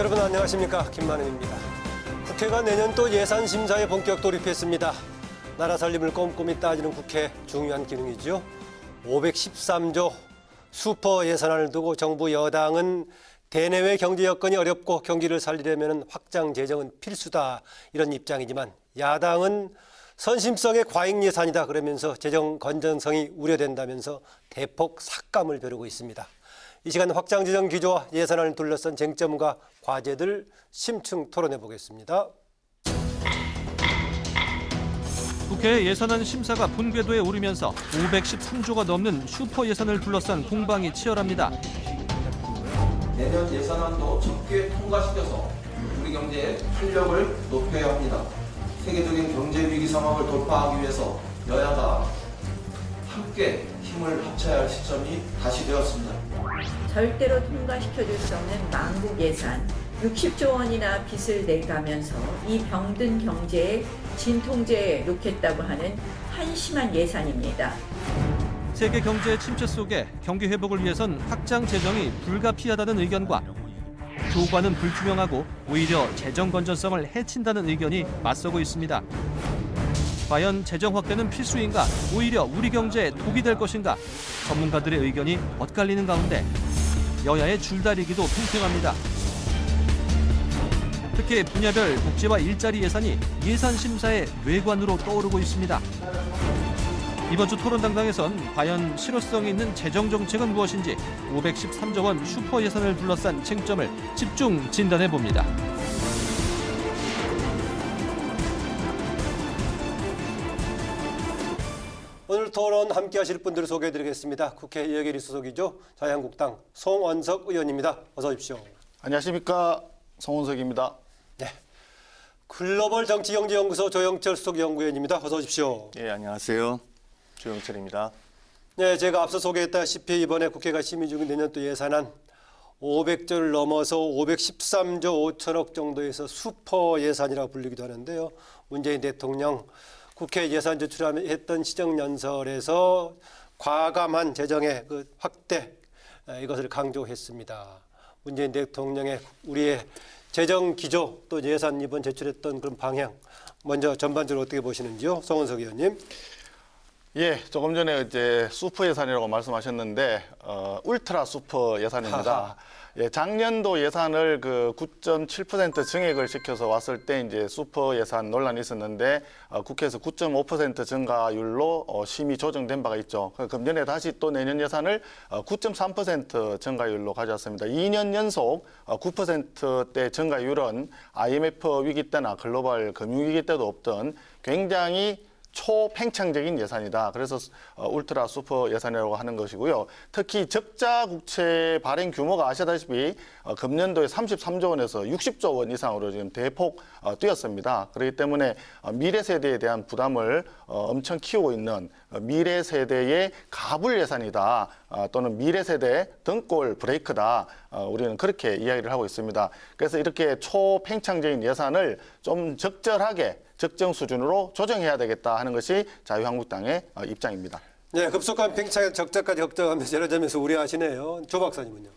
여러분 안녕하십니까, 김만은입니다. 국회가 내년 또 예산 심사에 본격 돌입했습니다. 나라 살림을 꼼꼼히 따지는 국회 중요한 기능이죠. 513조 슈퍼 예산안을 두고 정부 여당은 대내외 경제 여건이 어렵고 경기를 살리려면 확장 재정은 필수다, 이런 입장이지만 야당은 선심성의 과잉 예산이다 그러면서 재정 건전성이 우려된다면서 대폭 삭감을 벼르고 있습니다. 이 시간 확장 재정 기조와 예산안을 둘러싼 쟁점과 과제들 심층 토론해 보겠습니다. 국회 예산안 심사가 분궤도에 오르면서 513조가 넘는 슈퍼 예산을 둘러싼 공방이 치열합니다. 내년 예산안도 적게 통과시켜서 우리 경제의 활력을 높여야 합니다. 세계적인 경제 위기 상황을 돌파하기 위해서 여야가 함께 힘을 합쳐야 할 시점이 다시 되었습니다. 절대로 통과시켜줄 수 없는 망국 예산, 60조 원이나 빚을 내가면서 이 병든 경제에 진통제에 놓겠다고 하는 한심한 예산입니다. 세계 경제의 침체 속에 경기 회복을 위해선 확장 재정이 불가피하다는 의견과 효과는 불투명하고 오히려 재정 건전성을 해친다는 의견이 맞서고 있습니다. 과연 재정 확대는 필수인가, 오히려 우리 경제에 독이 될 것인가, 전문가들의 의견이 엇갈리는 가운데 여야의 줄다리기도 팽팽합니다. 특히 분야별 복지와 일자리 예산이 예산 심사의 뇌관으로 떠오르고 있습니다. 이번 주 토론당당에선 과연 실효성 있는 재정 정책은 무엇인지 513조 원 슈퍼 예산을 둘러싼 쟁점을 집중 진단해 봅니다. 오늘 토론 함께 하실 분들을 소개해 드리겠습니다. 국회 여계리 소속이죠. 자유한국당 송원석 의원입니다. 어서 오십시오. 안녕하십니까. 송원석입니다. 네. 글로벌 정치경제연구소 조영철 수석연구위원입니다. 어서 오십시오. 예, 안녕하세요. 조영철입니다. 네, 제가 앞서 소개했다시피 이번에 국회가 심의 중인 내년 도 예산안 500조를 넘어서 513조 5천억 정도에서 슈퍼 예산이라고 불리기도 하는데요. 문재인 대통령 국회 예산 제출했던 시정연설에서 과감한 재정의 확대, 이것을 강조했습니다. 문재인 대통령의 우리의 재정 기조 또 예산 이번 제출했던 그런 방향, 먼저 전반적으로 어떻게 보시는지요, 송원석 의원님? 예, 조금 전에 이제 슈퍼 예산이라고 말씀하셨는데 울트라 슈퍼 예산입니다. 예, 작년도 예산을 그 9.7% 증액을 시켜서 왔을 때 이제 슈퍼 예산 논란이 있었는데 국회에서 9.5% 증가율로 심의 조정된 바가 있죠. 금년에 다시 또 내년 예산을 9.3% 증가율로 가져왔습니다. 2년 연속 9%대 증가율은 IMF 위기 때나 글로벌 금융위기 때도 없던 굉장히 초팽창적인 예산이다. 그래서 울트라 슈퍼 예산이라고 하는 것이고요. 특히 적자 국채 발행 규모가 아시다시피 금년도에 33조 원에서 60조 원 이상으로 지금 대폭 뛰었습니다. 그렇기 때문에 미래 세대에 대한 부담을 엄청 키우고 있는 미래 세대의 가불 예산이다. 또는 미래 세대 등골 브레이크다. 우리는 그렇게 이야기를 하고 있습니다. 그래서 이렇게 초팽창적인 예산을 좀 적절하게 적정 수준으로 조정해야 되겠다 하는 것이 자유한국당의 입장입니다. 네, 급속한 팽창에 적자까지 걱정하면서 여러 점에서 우려하시네요. 조 박사님은요?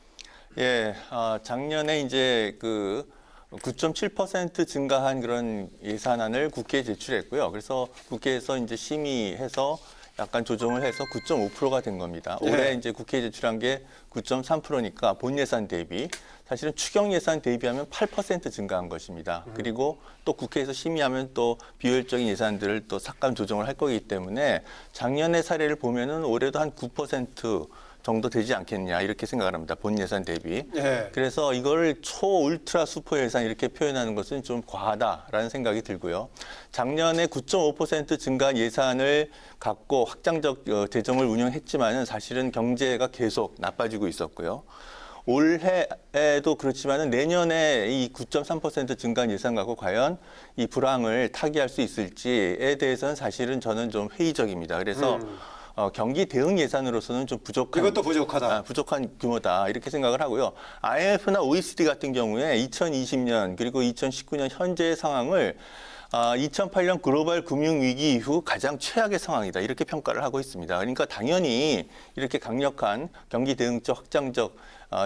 예, 작년에 이제 그 9.7% 증가한 그런 예산안을 국회에 제출했고요. 그래서 국회에서 이제 심의해서 약간 조정을 해서 9.5%가 된 겁니다. 올해 이제 국회에 제출한 게 9.3%니까 본 예산 대비 사실은 추경 예산 대비하면 8% 증가한 것입니다. 그리고 또 국회에서 심의하면 또 비효율적인 예산들을 또 삭감 조정을 할 거기 때문에 작년의 사례를 보면은 올해도 한 9% 정도 되지 않겠냐 이렇게 생각을 합니다. 본 예산 대비. 그래서 이걸 초 울트라 슈퍼 예산 이렇게 표현하는 것은 좀 과하다라는 생각이 들고요. 작년에 9.5% 증가한 예산을 갖고 확장적 재정을 운영했지만은 사실은 경제가 계속 나빠지고 있었고요. 올해에도 그렇지만은 내년에 이 9.3% 증가한 예산 갖고 과연 이 불황을 타개할 수 있을지에 대해서는 사실은 저는 좀 회의적입니다. 그래서 경기 대응 예산으로서는 좀 부족한. 이것도 부족하다. 부족한 규모다 이렇게 생각을 하고요. IMF나 OECD 같은 경우에 2020년 그리고 2019년 현재의 상황을 2008년 글로벌 금융위기 이후 가장 최악의 상황이다 이렇게 평가를 하고 있습니다. 그러니까 당연히 이렇게 강력한 경기 대응적 확장적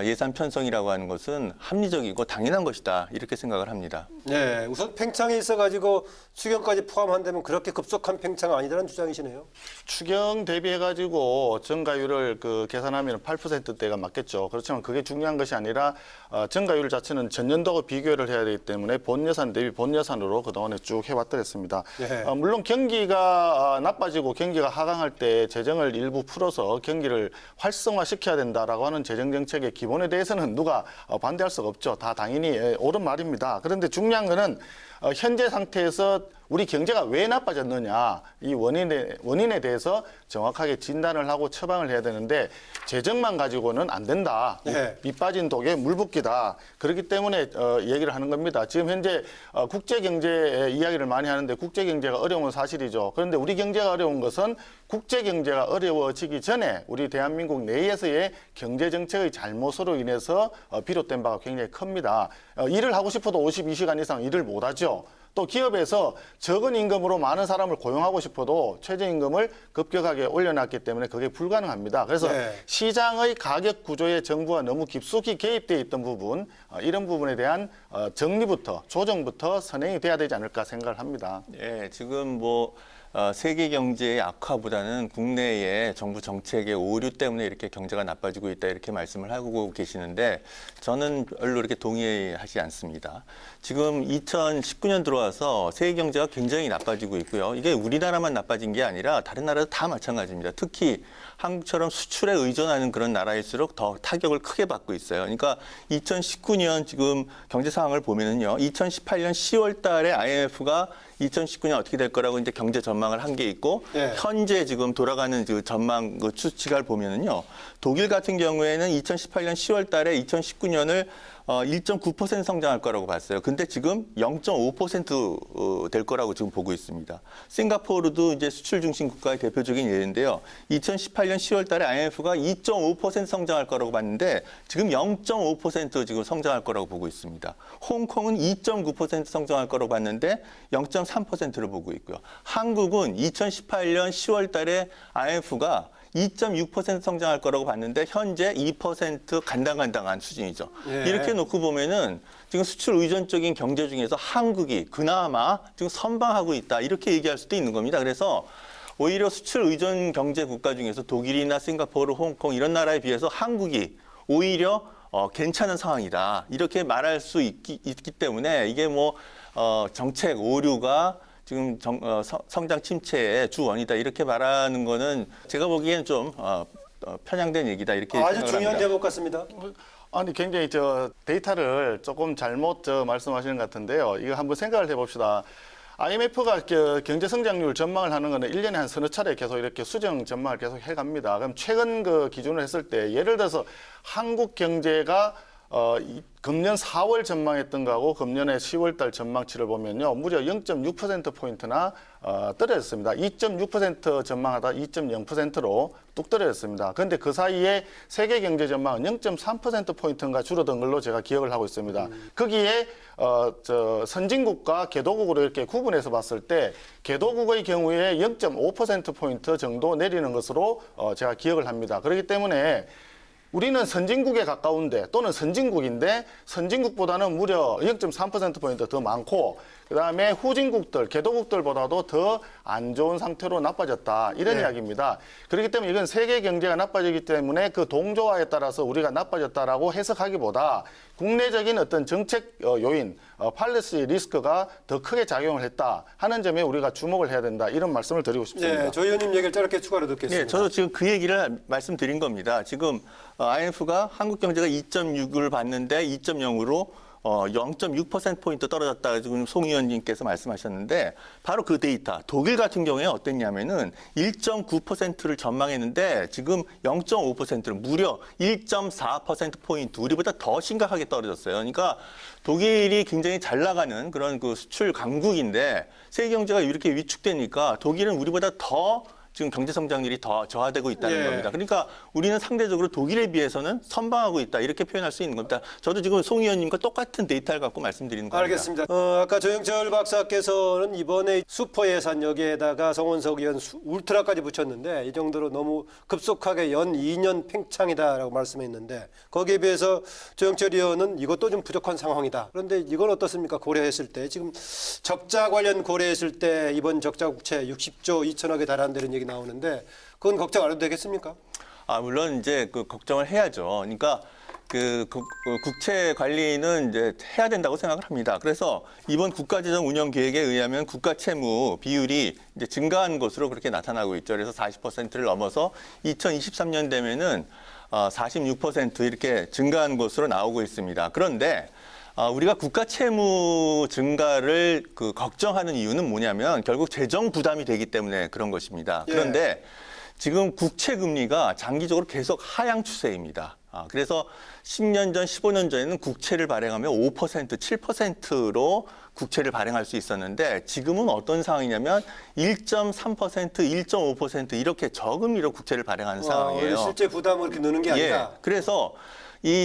예산 편성이라고 하는 것은 합리적이고 당연한 것이다 이렇게 생각을 합니다. 네, 우선 팽창이 있어가지고 추경까지 포함한다면 그렇게 급속한 팽창은 아니라는 주장이시네요. 추경 대비해가지고 증가율을 계산하면 8%대가 맞겠죠. 그렇지만 그게 중요한 것이 아니라 증가율 자체는 전년도하고 비교를 해야 되기 때문에 본 예산 대비 본 예산으로 그동안에 쭉 해왔더랬습니다. 네. 물론 경기가 나빠지고 경기가 하강할 때 재정을 일부 풀어서 경기를 활성화시켜야 된다라고 하는 재정 정책의 기본에 대해서는 누가 반대할 수가 없죠. 다 당연히 옳은 말입니다. 그런데 중요한 거는 현재 상태에서 우리 경제가 왜 나빠졌느냐 이 원인에 대해서 정확하게 진단을 하고 처방을 해야 되는데 재정만 가지고는 안 된다. 네. 밑 빠진 독에 물 붓기다. 그렇기 때문에 얘기를 하는 겁니다. 지금 현재 국제 경제 이야기를 많이 하는데 국제 경제가 어려운 건 사실이죠. 그런데 우리 경제가 어려운 것은 국제 경제가 어려워지기 전에 우리 대한민국 내에서의 경제 정책의 잘못으로 인해서 비롯된 바가 굉장히 큽니다. 일을 하고 싶어도 52시간 이상 일을 못 하죠. 또 기업에서 적은 임금으로 많은 사람을 고용하고 싶어도 최저임금을 급격하게 올려놨기 때문에 그게 불가능합니다. 그래서 네. 시장의 가격 구조에 정부가 너무 깊숙이 개입되어 있던 부분, 이런 부분에 대한 정리부터 조정부터 선행이 돼야 되지 않을까 생각을 합니다. 예, 지금 세계 경제의 악화보다는 국내의 정부 정책의 오류 때문에 이렇게 경제가 나빠지고 있다 이렇게 말씀을 하고 계시는데 저는 별로 이렇게 동의하지 않습니다. 지금 2019년 들어와서 세계 경제가 굉장히 나빠지고 있고요. 이게 우리나라만 나빠진 게 아니라 다른 나라도 다 마찬가지입니다. 특히 한국처럼 수출에 의존하는 그런 나라일수록 더 타격을 크게 받고 있어요. 그러니까 2019년 지금 경제 상황을 보면은요. 2018년 10월 달에 IMF가 2019년 어떻게 될 거라고 이제 경제 전망을 한 게 있고 네. 현재 지금 돌아가는 그 전망 그 추측을 보면은요. 독일 같은 경우에는 2018년 10월 달에 2019년을 1.9% 성장할 거라고 봤어요. 근데 지금 0.5%될 거라고 지금 보고 있습니다. 싱가포르도 이제 수출 중심 국가의 대표적인 예인데요. 2018년 10월 달에 IMF가 2.5% 성장할 거라고 봤는데 지금 0.5% 지금 성장할 거라고 보고 있습니다. 홍콩은 2.9% 성장할 거라고 봤는데 0.3%를 보고 있고요. 한국은 2018년 10월 달에 IMF가 2.6% 성장할 거라고 봤는데 현재 2% 간당간당한 수준이죠. 예. 이렇게 놓고 보면은 지금 수출 의존적인 경제 중에서 한국이 그나마 지금 선방하고 있다 이렇게 얘기할 수도 있는 겁니다. 그래서 오히려 수출 의존 경제 국가 중에서 독일이나 싱가포르, 홍콩 이런 나라에 비해서 한국이 오히려 괜찮은 상황이다 이렇게 말할 수 있기 때문에 이게 정책 오류가 지금 성장 침체의 주원이다 이렇게 말하는 거는 제가 보기에는 좀 편향된 얘기다 이렇게 아주 생각을 중요한 합니다. 제목 같습니다. 아니 굉장히 데이터를 조금 잘못 말씀하시는 것 같은데요. 이거 한번 생각을 해봅시다. IMF가 경제 성장률 전망을 하는 거는 1년에 한 서너 차례 계속 이렇게 수정 전망을 계속 해갑니다. 그럼 최근 기준을 했을 때 예를 들어서 한국 경제가 금년 4월 전망했던 거하고 금년에 10월 달 전망치를 보면요. 무려 0.6%포인트나 떨어졌습니다. 2.6% 전망하다 2.0%로 뚝 떨어졌습니다. 그런데 그 사이에 세계 경제 전망은 0.3%포인트인가 줄어든 걸로 제가 기억을 하고 있습니다. 거기에 선진국과 개도국으로 이렇게 구분해서 봤을 때 개도국의 경우에 0.5%포인트 정도 내리는 것으로 제가 기억을 합니다. 그렇기 때문에 우리는 선진국에 가까운데 또는 선진국인데 선진국보다는 무려 0.3%포인트 더 많고 그다음에 후진국들, 개도국들보다도 더 안 좋은 상태로 나빠졌다. 이런 이야기입니다. 그렇기 때문에 이건 세계 경제가 나빠지기 때문에 그 동조화에 따라서 우리가 나빠졌다라고 해석하기보다 국내적인 어떤 정책 요인, 팔리시 리스크가 더 크게 작용을 했다 하는 점에 우리가 주목을 해야 된다. 이런 말씀을 드리고 싶습니다. 네, 조 의원님 얘기를 짧게 추가로 듣겠습니다. 네, 저도 지금 그 얘기를 말씀드린 겁니다. 지금 IMF가 한국 경제가 2.6을 봤는데 2.0으로 0.6%포인트 떨어졌다 지금 송 의원님께서 말씀하셨는데 바로 그 데이터 독일 같은 경우에 어땠냐면은 1.9%를 전망했는데 지금 0.5%를 무려 1.4%포인트 우리보다 더 심각하게 떨어졌어요. 그러니까 독일이 굉장히 잘 나가는 그런 그 수출 강국인데 세계 경제가 이렇게 위축되니까 독일은 우리보다 더 지금 경제 성장률이 더 저하되고 있다는 예. 겁니다. 그러니까 우리는 상대적으로 독일에 비해서는 선방하고 있다 이렇게 표현할 수 있는 겁니다. 저도 지금 송 의원님과 똑같은 데이터를 갖고 말씀드리는 겁니다. 알겠습니다. 아까 조영철 박사께서는 이번에 슈퍼 예산 여기에다가 성원석 의원 울트라까지 붙였는데 이 정도로 너무 급속하게 연 2년 팽창이다라고 말씀했는데 거기에 비해서 조영철 의원은 이것도 좀 부족한 상황이다. 그런데 이건 어떻습니까? 고려했을 때 지금 적자 관련 고려했을 때 이번 적자 국채 60조 2천억에 달한다는 얘기 나오는데 그건 걱정 안 해도 되겠습니까? 물론 이제 그 걱정을 해야죠. 그러니까 그 국채 관리는 이제 해야 된다고 생각을 합니다. 그래서 이번 국가재정 운영 계획에 의하면 국가 채무 비율이 이제 증가한 것으로 그렇게 나타나고 있죠. 그래서 40%를 넘어서 2023년 되면은 46% 이렇게 증가한 것으로 나오고 있습니다. 그런데 우리가 국가 채무 증가를 걱정하는 이유는 뭐냐면 결국 재정 부담이 되기 때문에 그런 것입니다. 그런데 지금 국채 금리가 장기적으로 계속 하향 추세입니다. 그래서 10년 전, 15년 전에는 국채를 발행하면 5%, 7%로 국채를 발행할 수 있었는데 지금은 어떤 상황이냐면 1.3%, 1.5% 이렇게 저금리로 국채를 발행하는 상황이에요. 실제 부담은 그렇게 느는 게 아니라. 그래서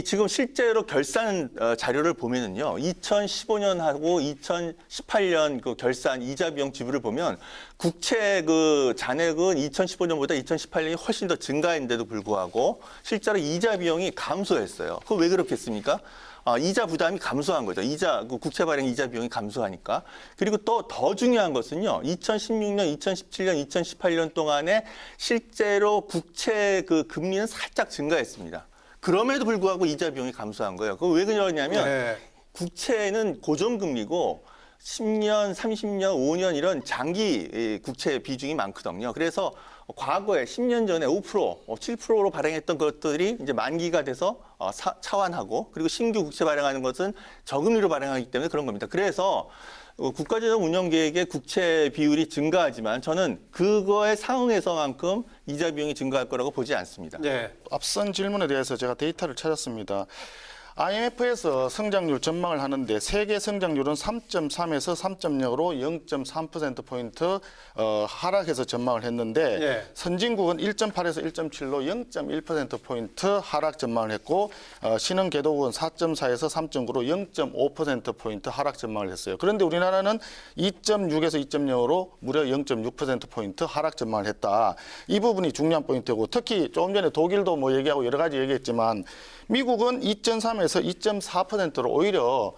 지금 실제로 결산 자료를 보면은요, 2015년하고 2018년 그 결산 이자 비용 지불을 보면 국채 그 잔액은 2015년보다 2018년이 훨씬 더 증가했는데도 불구하고 실제로 이자 비용이 감소했어요. 그거 왜 그렇겠습니까? 이자 부담이 감소한 거죠. 국채 발행 이자 비용이 감소하니까. 그리고 또 더 중요한 것은요, 2016년, 2017년, 2018년 동안에 실제로 국채 그 금리는 살짝 증가했습니다. 그럼에도 불구하고 이자 비용이 감소한 거예요. 그거 왜 그러냐면 국채는 고정금리고 10년, 30년, 5년 이런 장기 국채 비중이 많거든요. 그래서 과거에 10년 전에 5%, 7%로 발행했던 것들이 이제 만기가 돼서 차환하고 그리고 신규 국채 발행하는 것은 저금리로 발행하기 때문에 그런 겁니다. 그래서 국가재정 운영 계획의 국채 비율이 증가하지만 저는 그거에 상응해서만큼 이자 비용이 증가할 거라고 보지 않습니다. 네. 앞선 질문에 대해서 제가 데이터를 찾았습니다. IMF에서 성장률 전망을 하는데 세계 성장률은 3.3에서 3.0으로 0.3%포인트 하락해서 전망을 했는데 선진국은 1.8에서 1.7로 0.1%포인트 하락 전망을 했고 신흥개도국은 4.4에서 3.9로 0.5%포인트 하락 전망을 했어요. 그런데 우리나라는 2.6에서 2.0으로 무려 0.6%포인트 하락 전망을 했다. 이 부분이 중요한 포인트고 특히 조금 전에 독일도 뭐 얘기하고 여러 가지 얘기했지만 미국은 2.3에서 2.4%로 오히려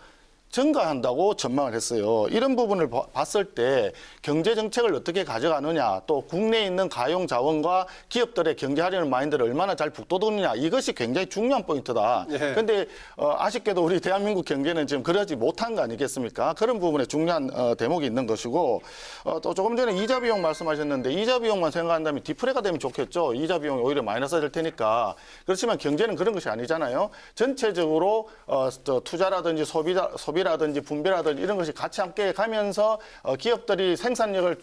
증가한다고 전망을 했어요. 이런 부분을 봤을 때 경제 정책을 어떻게 가져가느냐, 또 국내에 있는 가용 자원과 기업들의 경제하려는 마인드를 얼마나 잘 북돋우느냐, 이것이 굉장히 중요한 포인트다. 그런데 아쉽게도 우리 대한민국 경제는 지금 그러지 못한 거 아니겠습니까? 그런 부분에 중요한 대목이 있는 것이고 또 조금 전에 이자 비용 말씀하셨는데 이자 비용만 생각한다면 디프레가 되면 좋겠죠. 이자 비용이 오히려 마이너스가 될 테니까. 그렇지만 경제는 그런 것이 아니잖아요. 전체적으로 투자라든지 소비라든지 분배라든지 이런 것이 같이 함께 가면서 기업들이 생산력을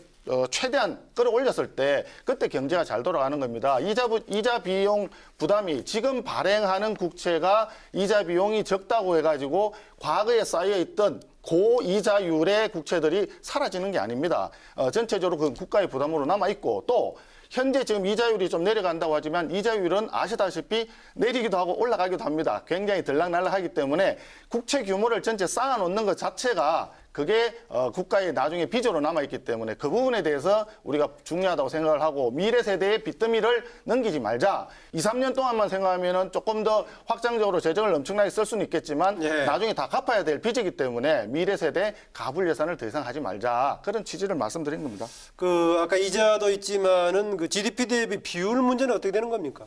최대한 끌어올렸을 때 그때 경제가 잘 돌아가는 겁니다. 이자 비용 부담이 지금 발행하는 국채가 이자 비용이 적다고 해가지고 과거에 쌓여있던 고이자율의 국채들이 사라지는 게 아닙니다. 전체적으로 그 국가의 부담으로 남아있고 또 현재 지금 이자율이 좀 내려간다고 하지만 이자율은 아시다시피 내리기도 하고 올라가기도 합니다. 굉장히 들락날락하기 때문에 국채 규모를 전체 쌓아놓는 것 자체가 그게 국가의 나중에 빚으로 남아있기 때문에 그 부분에 대해서 우리가 중요하다고 생각을 하고 미래 세대의 빚더미를 넘기지 말자. 2, 3년 동안만 생각하면 조금 더 확장적으로 재정을 엄청나게 쓸 수는 있겠지만 나중에 다 갚아야 될 빚이기 때문에 미래 세대 가불 예산을 더 이상 하지 말자. 그런 취지를 말씀드린 겁니다. 아까 이자도 있지만은 그 GDP 대비 비율 문제는 어떻게 되는 겁니까?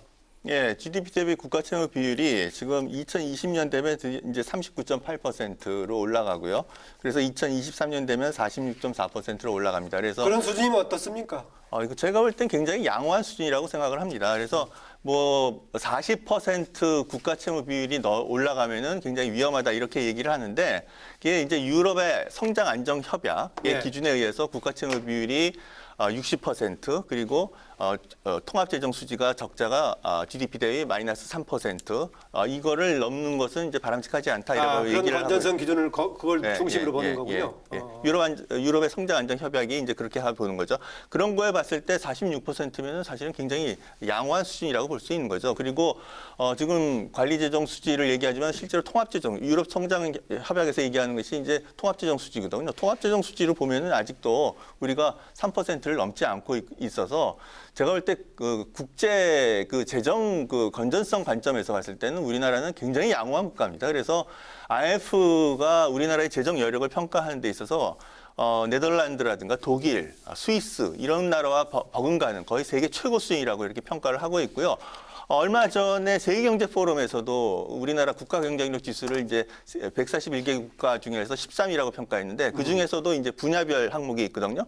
예, GDP 대비 국가 채무 비율이 지금 2020년 되면 이제 39.8%로 올라가고요. 그래서 2023년 되면 46.4%로 올라갑니다. 그래서 그런 수준이면 어떻습니까? 이거 제가 볼 땐 굉장히 양호한 수준이라고 생각을 합니다. 그래서 뭐 40% 국가 채무 비율이 올라가면은 굉장히 위험하다 이렇게 얘기를 하는데 이게 이제 유럽의 성장 안정 협약의 네. 기준에 의해서 국가 채무 비율이 60% 그리고 통합재정 수지가 적자가 GDP 대비 마이너스 3% 이거를 넘는 것은 이제 바람직하지 않다 이라고 그런 얘기를 하고 건전성 기준을 그걸 중심으로 보는 거군요. 유럽의 성장 안정 협약이 이제 그렇게 보는 거죠. 그런 거에 봤을 때 46%면은 사실은 굉장히 양호한 수준이라고 볼 수 있는 거죠. 그리고 지금 관리재정 수지를 얘기하지만 실제로 통합재정 유럽 성장 협약에서 얘기하는 것이 이제 통합재정 수지거든요. 통합재정 수지를 보면은 아직도 우리가 3%를 넘지 않고 있어서 제가 볼 때 그 국제 그 재정 그 건전성 관점에서 봤을 때는 우리나라는 굉장히 양호한 국가입니다. 그래서 IMF가 우리나라의 재정 여력을 평가하는 데 있어서 네덜란드라든가 독일, 스위스 이런 나라와 버금가는 거의 세계 최고 수준이라고 이렇게 평가를 하고 있고요. 얼마 전에 세계경제포럼에서도 우리나라 국가 경쟁력 지수를 이제 141개 국가 중에서 13위라고 평가했는데 그 중에서도 이제 분야별 항목이 있거든요.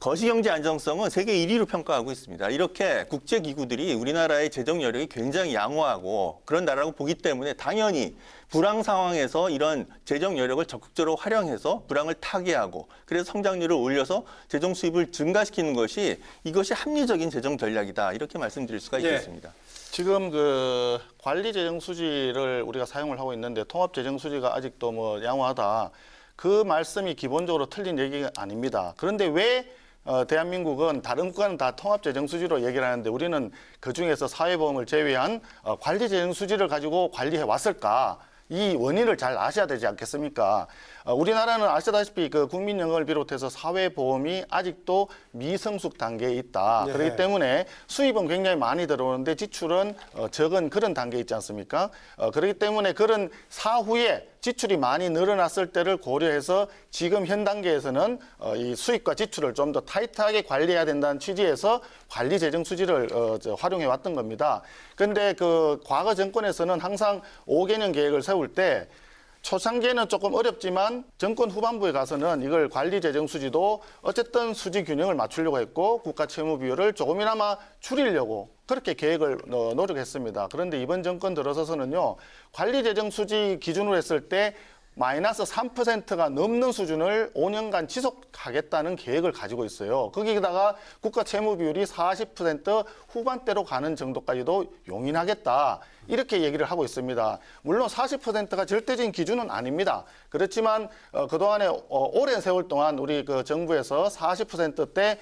거시경제 안정성은 세계 1위로 평가하고 있습니다. 이렇게 국제기구들이 우리나라의 재정 여력이 굉장히 양호하고 그런 나라라고 보기 때문에 당연히 불황 상황에서 이런 재정 여력을 적극적으로 활용해서 불황을 타개하고 그래서 성장률을 올려서 재정 수입을 증가시키는 것이 이것이 합리적인 재정 전략이다. 이렇게 말씀드릴 수가 있겠습니다. 지금 그 관리 재정 수지를 우리가 사용을 하고 있는데 통합 재정 수지가 아직도 뭐 양호하다. 그 말씀이 기본적으로 틀린 얘기가 아닙니다. 그런데 왜 대한민국은 다른 국가는 다 통합재정수지로 얘기를 하는데 우리는 그중에서 사회보험을 제외한 관리재정수지를 가지고 관리해 왔을까? 이 원인을 잘 아셔야 되지 않겠습니까? 우리나라는 아시다시피 그 국민연금을 비롯해서 사회보험이 아직도 미성숙 단계에 있다. 네. 그렇기 때문에 수입은 굉장히 많이 들어오는데 지출은 적은 그런 단계에 있지 않습니까? 그렇기 때문에 그런 사후에 지출이 많이 늘어났을 때를 고려해서 지금 현 단계에서는 이 수입과 지출을 좀 더 타이트하게 관리해야 된다는 취지에서 관리 재정 수지를 활용해 왔던 겁니다. 그런데 그 과거 정권에서는 항상 5개년 계획을 세울 때 초창기에는 조금 어렵지만 정권 후반부에 가서는 이걸 관리 재정 수지도 어쨌든 수지 균형을 맞추려고 했고 국가 채무 비율을 조금이나마 줄이려고 그렇게 계획을 노력했습니다. 그런데 이번 정권 들어서서는요, 관리 재정 수지 기준으로 했을 때 마이너스 3%가 넘는 수준을 5년간 지속하겠다는 계획을 가지고 있어요. 거기다가 국가 채무 비율이 40% 후반대로 가는 정도까지도 용인하겠다. 이렇게 얘기를 하고 있습니다. 물론 40%가 절대적인 기준은 아닙니다. 그렇지만 그동안에 오랜 세월 동안 우리 그 정부에서 40%대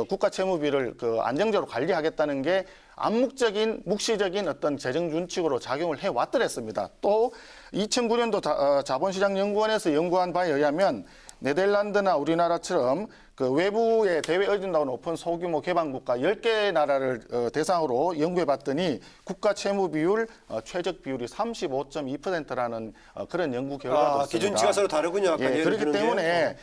국가 채무 비율을 안정적으로 관리하겠다는 게 암묵적인 묵시적인 어떤 재정 준칙으로 작용을 해왔더랬습니다. 또 2009년도 자본시장연구원에서 연구한 바에 의하면 네덜란드나 우리나라처럼 그 외부의 대외 의존도가 높은 소규모 개방국가 10개 나라를 대상으로 연구해봤더니 국가 채무 비율 최적 비율이 35.2%라는 그런 연구 결과도 있습니다. 기준치가 서로 다르군요. 아까 예를 그렇기 드는 게. 때문에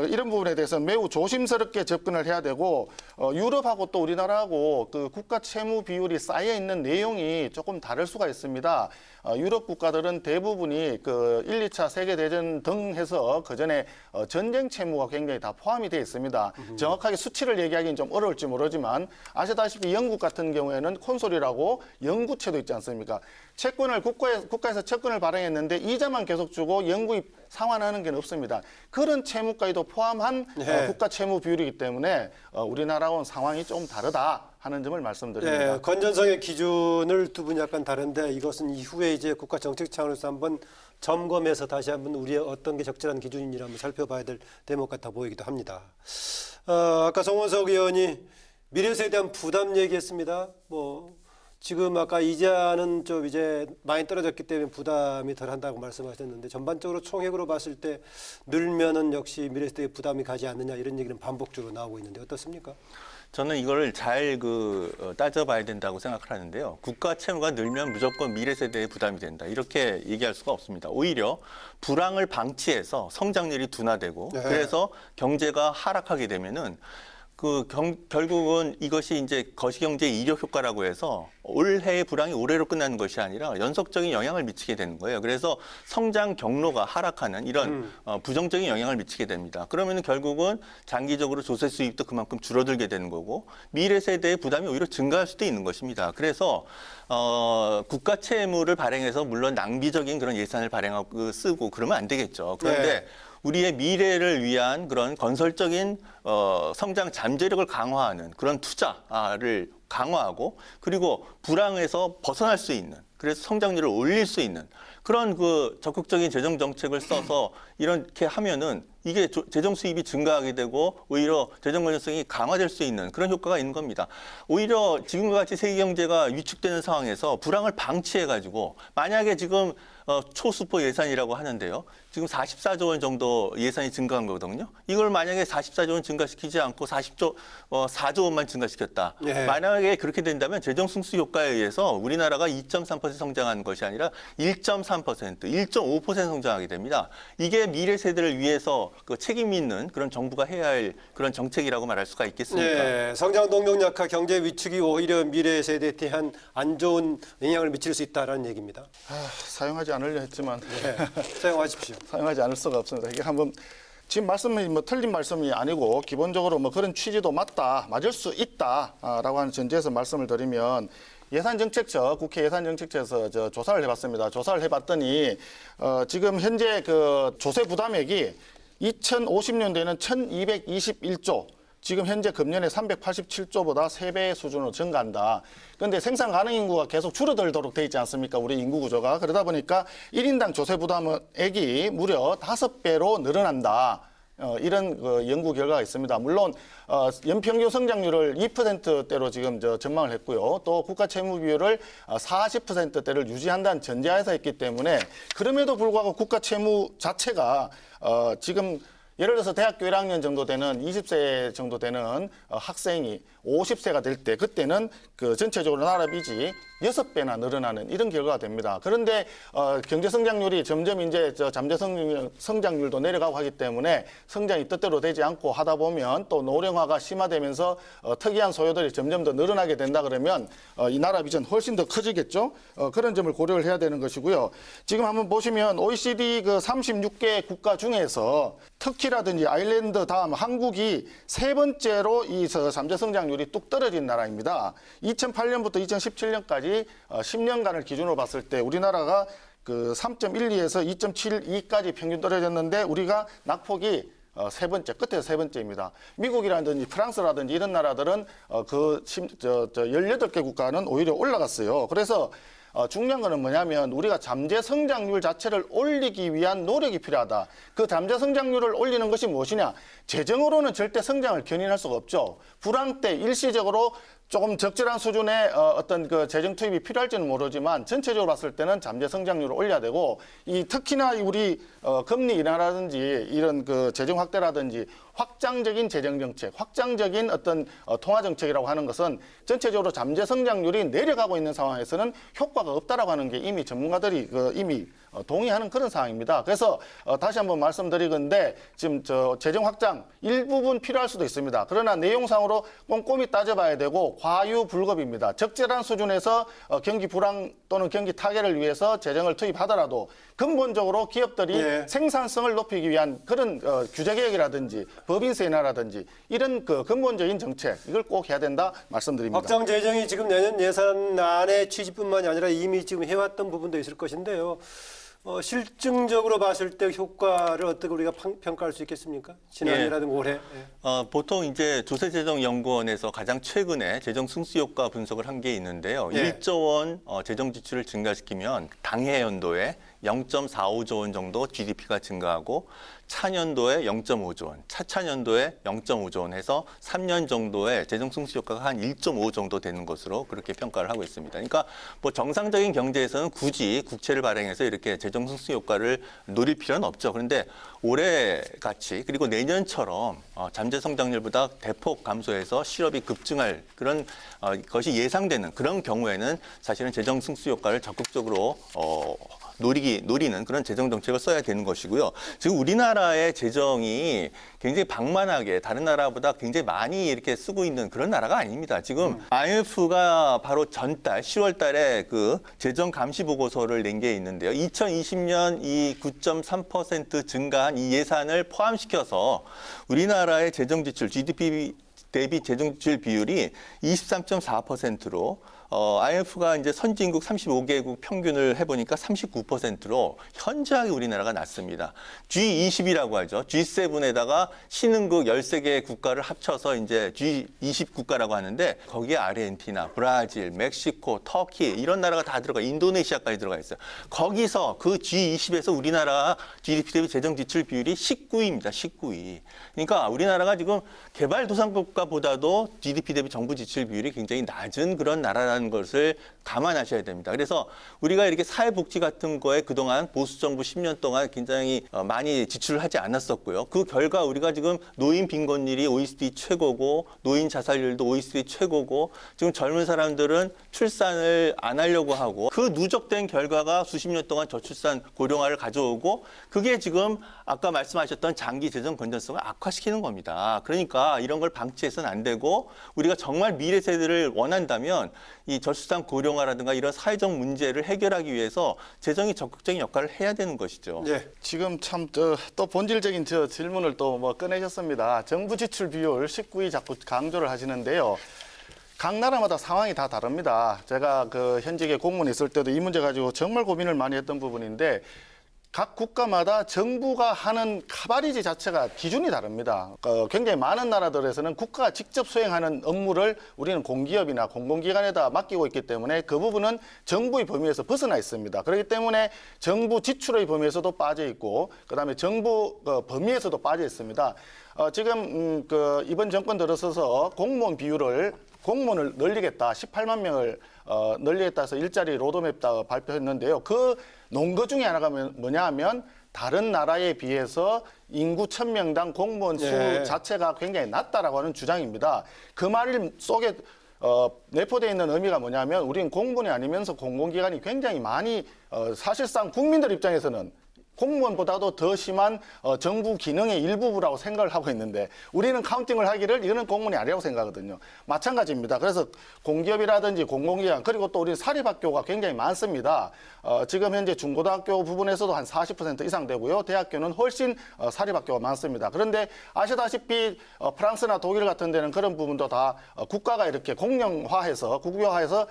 이런 부분에 대해서 매우 조심스럽게 접근을 해야 되고 유럽하고 또 우리나라하고 그 국가 채무 비율이 쌓여 있는 내용이 조금 다를 수가 있습니다. 유럽 국가들은 대부분이 그 1, 2차 세계대전 등 해서 그전에 전쟁 채무가 굉장히 다 포함이 되어 있습니다. 정확하게 수치를 얘기하기는 좀 어려울지 모르지만 아시다시피 영국 같은 경우에는 콘솔이라고 영구채도 있지 않습니까? 채권을 국가에서 채권을 발행했는데 이자만 계속 주고 영구입 상환하는 게 없습니다. 그런 채무까지도 포함한 국가 채무 비율이기 때문에 우리나라와는 상황이 좀 다르다 하는 점을 말씀드립니다. 네, 건전성의 기준을 두 분이 약간 다른데 이것은 이후에 이제 국가 정책 차원에서 한번 점검해서 다시 한번 우리의 어떤 게 적절한 기준인지 한번 살펴봐야 될 대목 같아 보이기도 합니다. 아까 송원석 의원이 미래세에 대한 부담 얘기했습니다. 지금 아까 이자는 좀 이제 많이 떨어졌기 때문에 부담이 덜 한다고 말씀하셨는데 전반적으로 총액으로 봤을 때 늘면은 역시 미래세대에 부담이 가지 않느냐 이런 얘기는 반복적으로 나오고 있는데 어떻습니까? 저는 이걸 잘 따져봐야 된다고 생각을 하는데요. 국가 채무가 늘면 무조건 미래 세대에 부담이 된다. 이렇게 얘기할 수가 없습니다. 오히려 불황을 방치해서 성장률이 둔화되고 그래서 경제가 하락하게 되면은 결국은 이것이 이제 거시경제 이력 효과라고 해서 올해의 불황이 올해로 끝나는 것이 아니라 연속적인 영향을 미치게 되는 거예요. 그래서 성장 경로가 하락하는 이런 부정적인 영향을 미치게 됩니다. 그러면 결국은 장기적으로 조세 수입도 그만큼 줄어들게 되는 거고 미래 세대의 부담이 오히려 증가할 수도 있는 것입니다. 그래서 국가 채무를 발행해서 물론 낭비적인 그런 예산을 발행하고 쓰고 그러면 안 되겠죠. 그런데 우리의 미래를 위한 그런 건설적인 성장 잠재력을 강화하는 그런 투자를 강화하고 그리고 불황에서 벗어날 수 있는 그래서 성장률을 올릴 수 있는 그런 그 적극적인 재정 정책을 써서 이렇게 하면은 이게 재정 수입이 증가하게 되고 오히려 재정 건전성이 강화될 수 있는 그런 효과가 있는 겁니다. 오히려 지금과 같이 세계 경제가 위축되는 상황에서 불황을 방치해가지고 만약에 지금 초수포 예산이라고 하는데요. 지금 44조 원 정도 예산이 증가한 거거든요. 이걸 만약에 44조 원 증가시키지 않고 4조 원만 증가시켰다. 예. 만약에 그렇게 된다면 재정 승수 효과에 의해서 우리나라가 2.3% 성장하는 것이 아니라 1.3%, 1.5% 성장하게 됩니다. 이게 미래 세대를 위해서 그 책임 있는 그런 정부가 해야 할 그런 정책이라고 말할 수가 있겠습니까? 네, 성장 동력 약화, 경제 위축이 오히려 미래 세대에 대한 안 좋은 영향을 미칠 수 있다는 얘기입니다. 사용하지 않으려 했지만 네, 사용하십시오. 사용하지 않을 수가 없습니다. 이게 한번 지금 말씀이 뭐 틀린 말씀이 아니고 기본적으로 뭐 그런 취지도 맞을 수 있다라고 하는 전제에서 말씀을 드리면 예산정책처 국회 예산정책처에서 조사를 해봤습니다. 조사를 해봤더니 지금 현재 그 조세 부담액이 2050년도에는 1,221조. 지금 현재 금년에 387조보다 3배 수준으로 증가한다. 그런데 생산 가능 인구가 계속 줄어들도록 돼 있지 않습니까? 우리 인구 구조가. 그러다 보니까 1인당 조세 부담액이 무려 5배로 늘어난다. 이런 연구 결과가 있습니다. 물론 연평균 성장률을 2%대로 지금 전망을 했고요. 또 국가 채무 비율을 40%대를 유지한다는 전제하에서 했기 때문에 그럼에도 불구하고 국가 채무 자체가 지금 예를 들어서 대학교 1학년 정도 되는 20세 정도 되는 학생이 50세가 될 때 그때는 그 전체적으로 나라 빚이 6배나 늘어나는 이런 결과가 됩니다. 그런데 경제 성장률이 점점 이제 잠재 성장률도 내려가고 하기 때문에 성장이 뜻대로 되지 않고 하다 보면 또 노령화가 심화되면서 특이한 소요들이 점점 더 늘어나게 된다 그러면 이 나라 빚은 훨씬 더 커지겠죠. 그런 점을 고려를 해야 되는 것이고요. 지금 한번 보시면 OECD 그 36개 국가 중에서 터키라든지 아일랜드 다음 한국이 세 번째로 이 잠재 성장률이 뚝 떨어진 나라입니다. 2008년부터 2017년까지 10년간을 기준으로 봤을 때 우리나라가 그 3.12에서 2.72까지 평균 떨어졌는데 우리가 낙폭이 세 번째, 끝에서 세 번째입니다. 미국이라든지 프랑스라든지 이런 나라들은 그 18개 국가는 오히려 올라갔어요. 그래서 중요한 거는 뭐냐면 우리가 잠재 성장률 자체를 올리기 위한 노력이 필요하다. 그 잠재 성장률을 올리는 것이 무엇이냐? 재정으로는 절대 성장을 견인할 수가 없죠. 불황 때 일시적으로 조금 적절한 수준의 어떤 그 재정 투입이 필요할지는 모르지만 전체적으로 봤을 때는 잠재 성장률을 올려야 되고 특히나 우리 금리 인하라든지 이런 그 재정 확대라든지 확장적인 재정 정책, 확장적인 어떤 통화 정책이라고 하는 것은 전체적으로 잠재 성장률이 내려가고 있는 상황에서는 효과가 없다라고 하는 게 이미 전문가들이 이미 동의하는 그런 상황입니다. 그래서 다시 한번 말씀드리건데 지금 재정 확장 일부분 필요할 수도 있습니다. 그러나 내용상으로 꼼꼼히 따져봐야 되고 과유불급입니다. 적절한 수준에서 경기 불황 또는 경기 타개를 위해서 재정을 투입하더라도 근본적으로 기업들이 생산성을 높이기 위한 그런 규제 개혁이라든지 법인세 인하라든지 이런 그 근본적인 정책 이걸 꼭 해야 된다 말씀드립니다. 확장 재정이 지금 내년 예산안의 취지뿐만이 아니라 이미 지금 해왔던 부분도 있을 것인데요. 실증적으로 봤을 때 효과를 어떻게 우리가 평가할 수 있겠습니까? 지난해라든가 올해. 보통 이제 조세재정연구원에서 가장 최근에 재정 승수 효과 분석을 한 게 있는데요. 1조 원 재정 지출을 증가시키면 당해 연도에 0.45조 원 정도 GDP가 증가하고 차년도에 0.5조 원, 차차년도에 0.5조 원 해서 3년 정도의 재정 승수 효과가 한 1.5 정도 되는 것으로 그렇게 평가를 하고 있습니다. 그러니까 뭐 정상적인 경제에서는 굳이 국채를 발행해서 이렇게 재정 승수 효과를 노릴 필요는 없죠. 그런데 올해 같이 그리고 내년처럼 잠재 성장률보다 대폭 감소해서 실업이 급증할 그런 것이 예상되는 그런 경우에는 사실은 재정 승수 효과를 적극적으로 노리는 그런 재정 정책을 써야 되는 것이고요. 지금 우리나라의 재정이 굉장히 방만하게 다른 나라보다 굉장히 많이 이렇게 쓰고 있는 그런 나라가 아닙니다. 지금 IMF가 바로 전달 10월 달에 그 재정 감시 보고서를 낸 게 있는데요. 2020년 이 9.3% 증가한 이 예산을 포함시켜서 우리나라의 재정 지출 GDP 대비 재정 지출 비율이 23.4%로 IMF가 이제 선진국 35개국 평균을 해보니까 39%로 현저하게 우리나라가 낮습니다. G20이라고 하죠. G7에다가 신흥국 13개 국가를 합쳐서 이제 G20 국가라고 하는데 거기에 아르헨티나, 브라질, 멕시코, 터키 이런 나라가 다 들어가 인도네시아까지 들어가 있어요. 거기서 그 G20에서 우리나라 GDP 대비 재정 지출 비율이 19위입니다. 19위. 그러니까 우리나라가 지금 개발도상국가보다도 GDP 대비 정부 지출 비율이 굉장히 낮은 그런 나라라는 것을 감안하셔야 됩니다. 그래서 우리가 이렇게 사회복지 같은 거에 그동안 보수 정부 10년 동안 굉장히 많이 지출을 하지 않았었고요. 그 결과 우리가 지금 노인 빈곤율이 OECD 최고고 노인 자살률도 OECD 최고고 지금 젊은 사람들은 출산을 안 하려고 하고 그 누적된 결과가 수십 년 동안 저출산 고령화를 가져오고 그게 지금 아까 말씀하셨던 장기 재정 건전성을 악화시키는 겁니다. 그러니까 이런 걸 방치해서는 안 되고 우리가 정말 미래 세대를 원한다면 이 저출산 고령화라든가 이런 사회적 문제를 해결하기 위해서 재정이 적극적인 역할을 해야 되는 것이죠. 예. 지금 참 또 본질적인 질문을 또 뭐 꺼내셨습니다. 정부 지출 비율 19위 자꾸 강조를 하시는데요. 각 나라마다 상황이 다 다릅니다. 제가 그 현직에 공무원에 있을 때도 이 문제 가지고 정말 고민을 많이 했던 부분인데 각 국가마다 정부가 하는 카바리지 자체가 기준이 다릅니다. 굉장히 많은 나라들에서는 국가가 직접 수행하는 업무를 우리는 공기업이나 공공기관에다 맡기고 있기 때문에 그 부분은 정부의 범위에서 벗어나 있습니다. 그렇기 때문에 정부 지출의 범위에서도 빠져 있고 그다음에 정부 범위에서도 빠져 있습니다. 지금 이번 정권 들어서서 공무원을 늘리겠다, 18만 명을 늘리겠다 해서 일자리 로드맵 발표했는데요. 그 논거 중에 하나가 뭐냐 하면 다른 나라에 비해서 인구 1000명당 공무원 수 예. 자체가 굉장히 낮다라고 하는 주장입니다. 그 말 속에 내포되어 있는 의미가 뭐냐면 우리는 공무원이 아니면서 공공기관이 굉장히 많이 사실상 국민들 입장에서는 공무원보다도 더 심한 정부 기능의 일부라고 생각을 하고 있는데 우리는 카운팅을 하기를 이거는 공무원이 아니라고 생각하거든요. 마찬가지입니다. 그래서 공기업이라든지 공공기관 그리고 또 우리 사립학교가 굉장히 많습니다. 지금 현재 중고등학교 부분에서도 한 40% 이상 되고요. 대학교는 훨씬 사립학교가 많습니다. 그런데 아시다시피 프랑스나 독일 같은 데는 그런 부분도 다 국가가 이렇게 공영화해서 국유화해서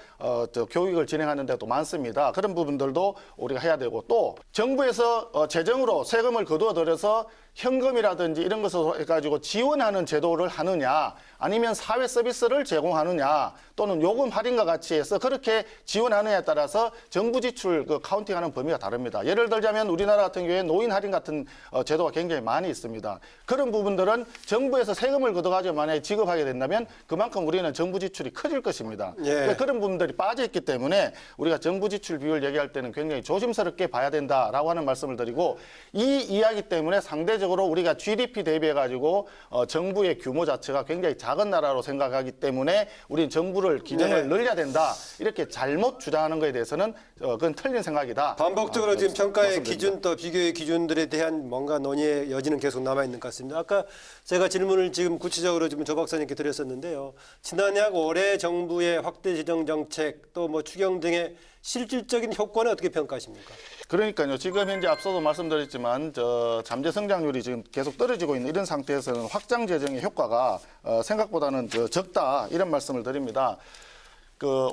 교육을 진행하는 데도 많습니다. 그런 부분들도 우리가 해야 되고 또 정부에서 재정으로 세금을 거두어들여서 현금이라든지 이런 것을 해가지고 지원하는 제도를 하느냐 아니면 사회 서비스를 제공하느냐 또는 요금 할인과 같이 해서 그렇게 지원하느냐에 따라서 정부 지출 카운팅하는 범위가 다릅니다. 예를 들자면 우리나라 같은 경우에 노인 할인 같은 제도가 굉장히 많이 있습니다. 그런 부분들은 정부에서 세금을 걷어가지고 만약에 지급하게 된다면 그만큼 우리는 정부 지출이 커질 것입니다. 예. 그런 부분들이 빠져있기 때문에 우리가 정부 지출 비율 얘기할 때는 굉장히 조심스럽게 봐야 된다라고 하는 말씀을 드리고 이 이야기 때문에 상대적으로 우리가 GDP 대비해가지고 정부의 규모 자체가 굉장히 작은 나라로 생각하기 때문에 우리는 정부를 기능을 늘려야 된다. 이렇게 잘못 주장하는 것에 대해서는 그건 틀린 생각이다. 반복적으로 지금 평가의 말씀드립니다. 기준 또 비교의 기준들에 대한 뭔가 논의의 여지는 계속 남아있는 것 같습니다. 아까 제가 질문을 지금 구체적으로 지금 조 박사님께 드렸었는데요. 지난해 올해 정부의 확대 재정 정책 또 뭐 추경 등의 실질적인 효과는 어떻게 평가하십니까? 그러니까요. 지금 현재 앞서도 말씀드렸지만 잠재 성장률이 지금 계속 떨어지고 있는 이런 상태에서는 확장 재정의 효과가 생각보다는 적다 이런 말씀을 드립니다.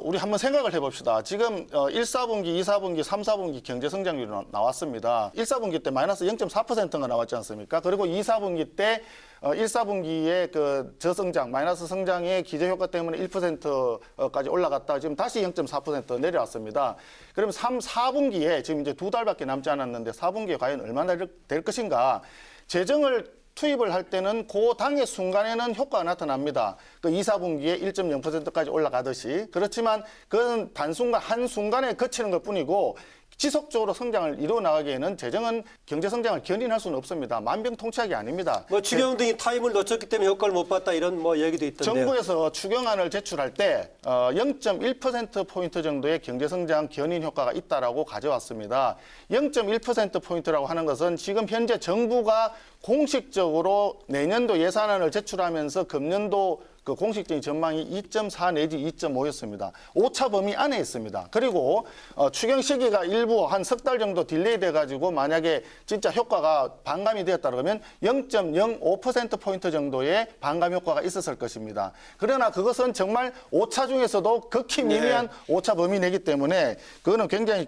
우리 한번 생각을 해봅시다. 지금 1, 4분기, 2, 4분기, 3, 4분기 경제 성장률이 나왔습니다. 1, 4분기 때 마이너스 0.4%가 나왔지 않습니까? 그리고 2, 4분기 때 1, 4분기의 저성장, 마이너스 성장의 기저효과 때문에 1%까지 올라갔다 지금 다시 0.4% 내려왔습니다. 그러면 3, 4분기에 지금 이제 2달밖에 남지 않았는데 4분기에 과연 얼마나 될 것인가? 재정을 투입을 할 때는 그 당의 순간에는 효과가 나타납니다. 2, 4분기에 1.0%까지 올라가듯이. 그렇지만 그건 한순간에 그치는 것 뿐이고 지속적으로 성장을 이루어 나가기에는 재정은 경제 성장을 견인할 수는 없습니다. 만병통치약이 아닙니다. 뭐 추경 등이 타임을 놓쳤기 때문에 효과를 못 봤다 이런 뭐 얘기도 있던데요. 정부에서 추경안을 제출할 때 0.1%포인트 정도의 경제성장 견인 효과가 있다라고 가져왔습니다. 0.1%포인트라고 하는 것은 지금 현재 정부가 공식적으로 내년도 예산안을 제출하면서 금년도 그 공식적인 전망이 2.4 내지 2.5였습니다. 오차 범위 안에 있습니다. 그리고 추경 시기가 일부 한 석 달 정도 딜레이 돼가지고 만약에 진짜 효과가 반감이 되었다 그러면 0.05%포인트 정도의 반감 효과가 있었을 것입니다. 그러나 그것은 정말 오차 중에서도 극히 미미한 오차 범위 내기 때문에 그거는 굉장히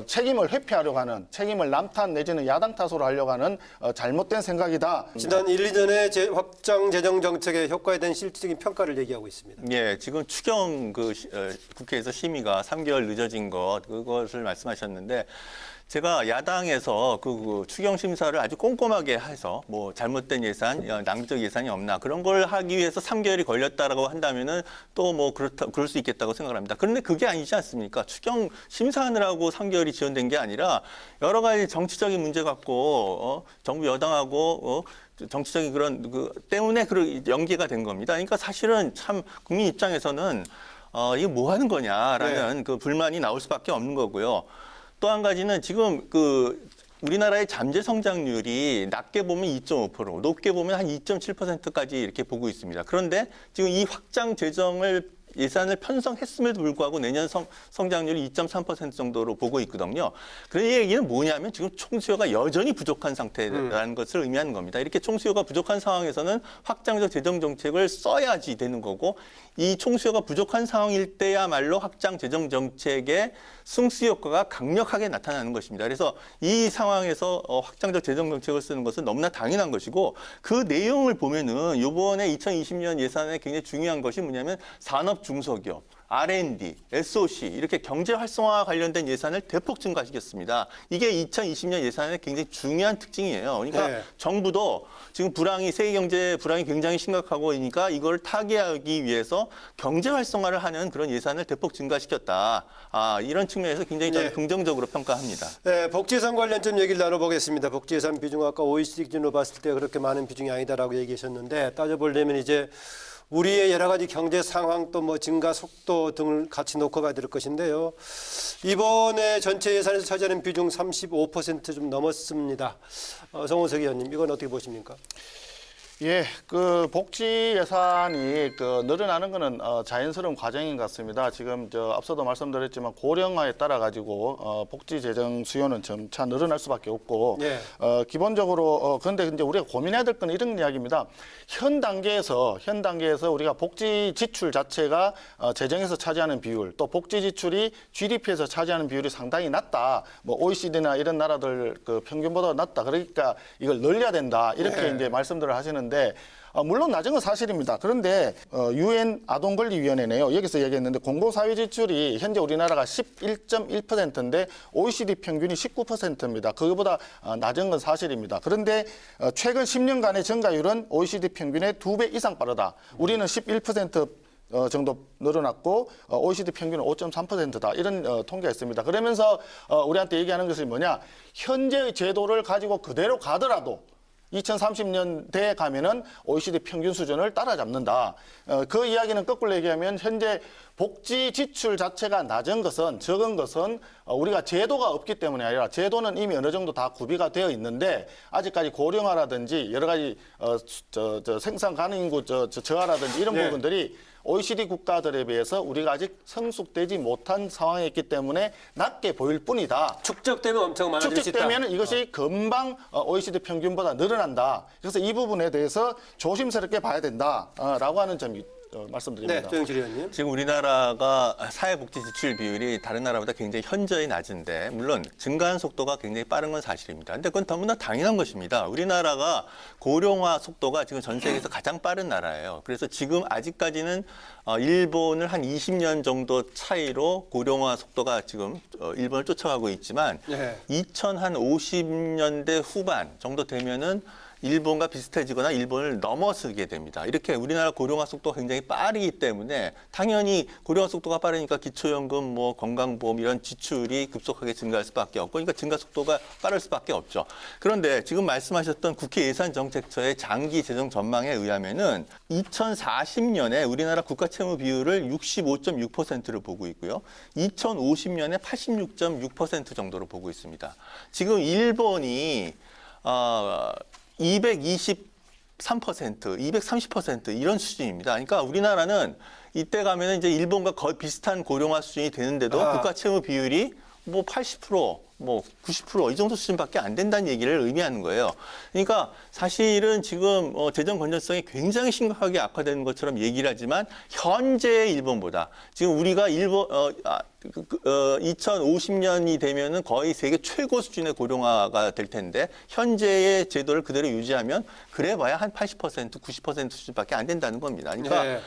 책임을 회피하려고 하는, 책임을 남탓 내지는 야당 탓으로 하려고 하는 잘못된 생각이다. 지난 1, 2년의 확장 재정 정책의 효과에 대한 실질적인 평가를 얘기하고 있습니다. 예, 지금 추경 국회에서 심의가 3개월 늦어진 그것을 말씀하셨는데 제가 야당에서 그 추경 심사를 아주 꼼꼼하게 해서 뭐 잘못된 예산, 낭비적 예산이 없나 그런 걸 하기 위해서 3개월이 걸렸다라고 한다면은 또 뭐 그럴 수 있겠다고 생각을 합니다. 그런데 그게 아니지 않습니까? 추경 심사하느라고 3개월이 지연된 게 아니라 여러 가지 정치적인 문제 갖고 정부 여당하고 정치적인 그런 때문에 연기가 된 겁니다. 그러니까 사실은 참 국민 입장에서는 이게 뭐 하는 거냐라는 그 불만이 나올 수밖에 없는 거고요. 또 한 가지는 지금 우리나라의 잠재 성장률이 낮게 보면 2.5%, 높게 보면 한 2.7%까지 이렇게 보고 있습니다. 그런데 지금 이 확장 예산을 편성했음에도 불구하고 내년 성장률이 2.3% 정도로 보고 있거든요. 그 얘기는 뭐냐면 지금 총수요가 여전히 부족한 상태라는 것을 의미하는 겁니다. 이렇게 총수요가 부족한 상황에서는 확장적 재정 정책을 써야지 되는 거고 이 총수요가 부족한 상황일 때야말로 확장 재정 정책의 승수 효과가 강력하게 나타나는 것입니다. 그래서 이 상황에서 확장적 재정 정책을 쓰는 것은 너무나 당연한 것이고 그 내용을 보면은 이번에 2020년 예산에 굉장히 중요한 것이 뭐냐면 산업 중소기업, R&D, SOC 이렇게 경제 활성화 관련된 예산을 대폭 증가시켰습니다. 이게 2020년 예산의 굉장히 중요한 특징이에요. 그러니까 정부도 지금 세계 경제 불황이 굉장히 심각하고 있으니까 이걸 타개하기 위해서 경제 활성화를 하는 그런 예산을 대폭 증가시켰다. 이런 측면에서 굉장히 저는 긍정적으로 평가합니다. 네, 복지예산 관련점 얘기를 나눠보겠습니다. 복지예산 비중 아까 OECD 기준으로 봤을 때 그렇게 많은 비중이 아니다라고 얘기하셨는데 따져보려면 이제 우리의 여러 가지 경제 상황 또 뭐 증가 속도 등을 같이 놓고 봐야 될 것인데요. 이번에 전체 예산에서 차지하는 비중 35% 좀 넘었습니다. 정호석 의원님, 이건 어떻게 보십니까? 예, 그 복지 예산이 늘어나는 것은 자연스러운 과정인 것 같습니다. 지금 앞서도 말씀드렸지만 고령화에 따라 가지고 복지 재정 수요는 점차 늘어날 수밖에 없고 기본적으로 그런데 이제 우리가 고민해야 될 건 이런 이야기입니다. 현 단계에서 우리가 복지 지출 자체가 재정에서 차지하는 비율, 또 복지 지출이 GDP에서 차지하는 비율이 상당히 낮다. 뭐 OECD나 이런 나라들 평균보다 낮다. 그러니까 이걸 늘려야 된다. 이렇게 이제 말씀들을 하시는데. 물론 낮은 건 사실입니다. 그런데 UN 아동권리위원회네요. 여기서 얘기했는데 공공사회 지출이 현재 우리나라가 11.1%인데 OECD 평균이 19%입니다. 그거보다 낮은 건 사실입니다. 그런데 최근 10년간의 증가율은 OECD 평균의 2배 이상 빠르다. 우리는 11% 정도 늘어났고 OECD 평균은 5.3%다. 이런 통계가 있습니다. 그러면서 우리한테 얘기하는 것이 뭐냐. 현재의 제도를 가지고 그대로 가더라도 2030년대에 가면은 OECD 평균 수준을 따라잡는다. 그 이야기는 거꾸로 얘기하면 현재 복지 지출 자체가 낮은 것은, 적은 것은 우리가 제도가 없기 때문이 아니라 제도는 이미 어느 정도 다 구비가 되어 있는데 아직까지 고령화라든지 여러 가지 생산 가능 인구 저하라든지 이런 부분들이 OECD 국가들에 비해서 우리가 아직 성숙되지 못한 상황에 있기 때문에 낮게 보일 뿐이다. 축적되면 엄청 많아질 수 있다. 축적되면 이것이 금방 OECD 평균보다 늘어난다. 그래서 이 부분에 대해서 조심스럽게 봐야 된다라고 하는 점이 말씀드립니다. 네, 조영실 의원님. 지금 우리나라가 사회복지 지출 비율이 다른 나라보다 굉장히 현저히 낮은데 물론 증가하는 속도가 굉장히 빠른 건 사실입니다. 근데 그건 너무나 당연한 것입니다. 우리나라가 고령화 속도가 지금 전 세계에서 가장 빠른 나라예요. 그래서 지금 아직까지는 일본을 한 20년 정도 차이로 고령화 속도가 지금 일본을 쫓아가고 있지만 2050년대 후반 정도 되면은 일본과 비슷해지거나 일본을 넘어서게 됩니다. 이렇게 우리나라 고령화 속도가 굉장히 빠르기 때문에 당연히 고령화 속도가 빠르니까 기초연금, 뭐 건강보험 이런 지출이 급속하게 증가할 수밖에 없고, 그러니까 증가 속도가 빠를 수밖에 없죠. 그런데 지금 말씀하셨던 국회 예산정책처의 장기 재정 전망에 의하면은 2040년에 우리나라 국가 채무 비율을 65.6%로 보고 있고요. 2050년에 86.6% 정도로 보고 있습니다. 지금 일본이 223%, 230% 이런 수준입니다. 그러니까 우리나라는 이때 가면 이제 일본과 거의 비슷한 고령화 수준이 되는데도 국가 채무 비율이 뭐 80%, 뭐 90% 이 정도 수준밖에 안 된다는 얘기를 의미하는 거예요. 그러니까 사실은 지금 재정 건전성이 굉장히 심각하게 악화되는 것처럼 얘기를 하지만 현재의 일본보다 지금 우리가 2050년이 되면은 거의 세계 최고 수준의 고령화가 될 텐데 현재의 제도를 그대로 유지하면 그래봐야 한 80%, 90% 수준밖에 안 된다는 겁니다. 그러니까 네.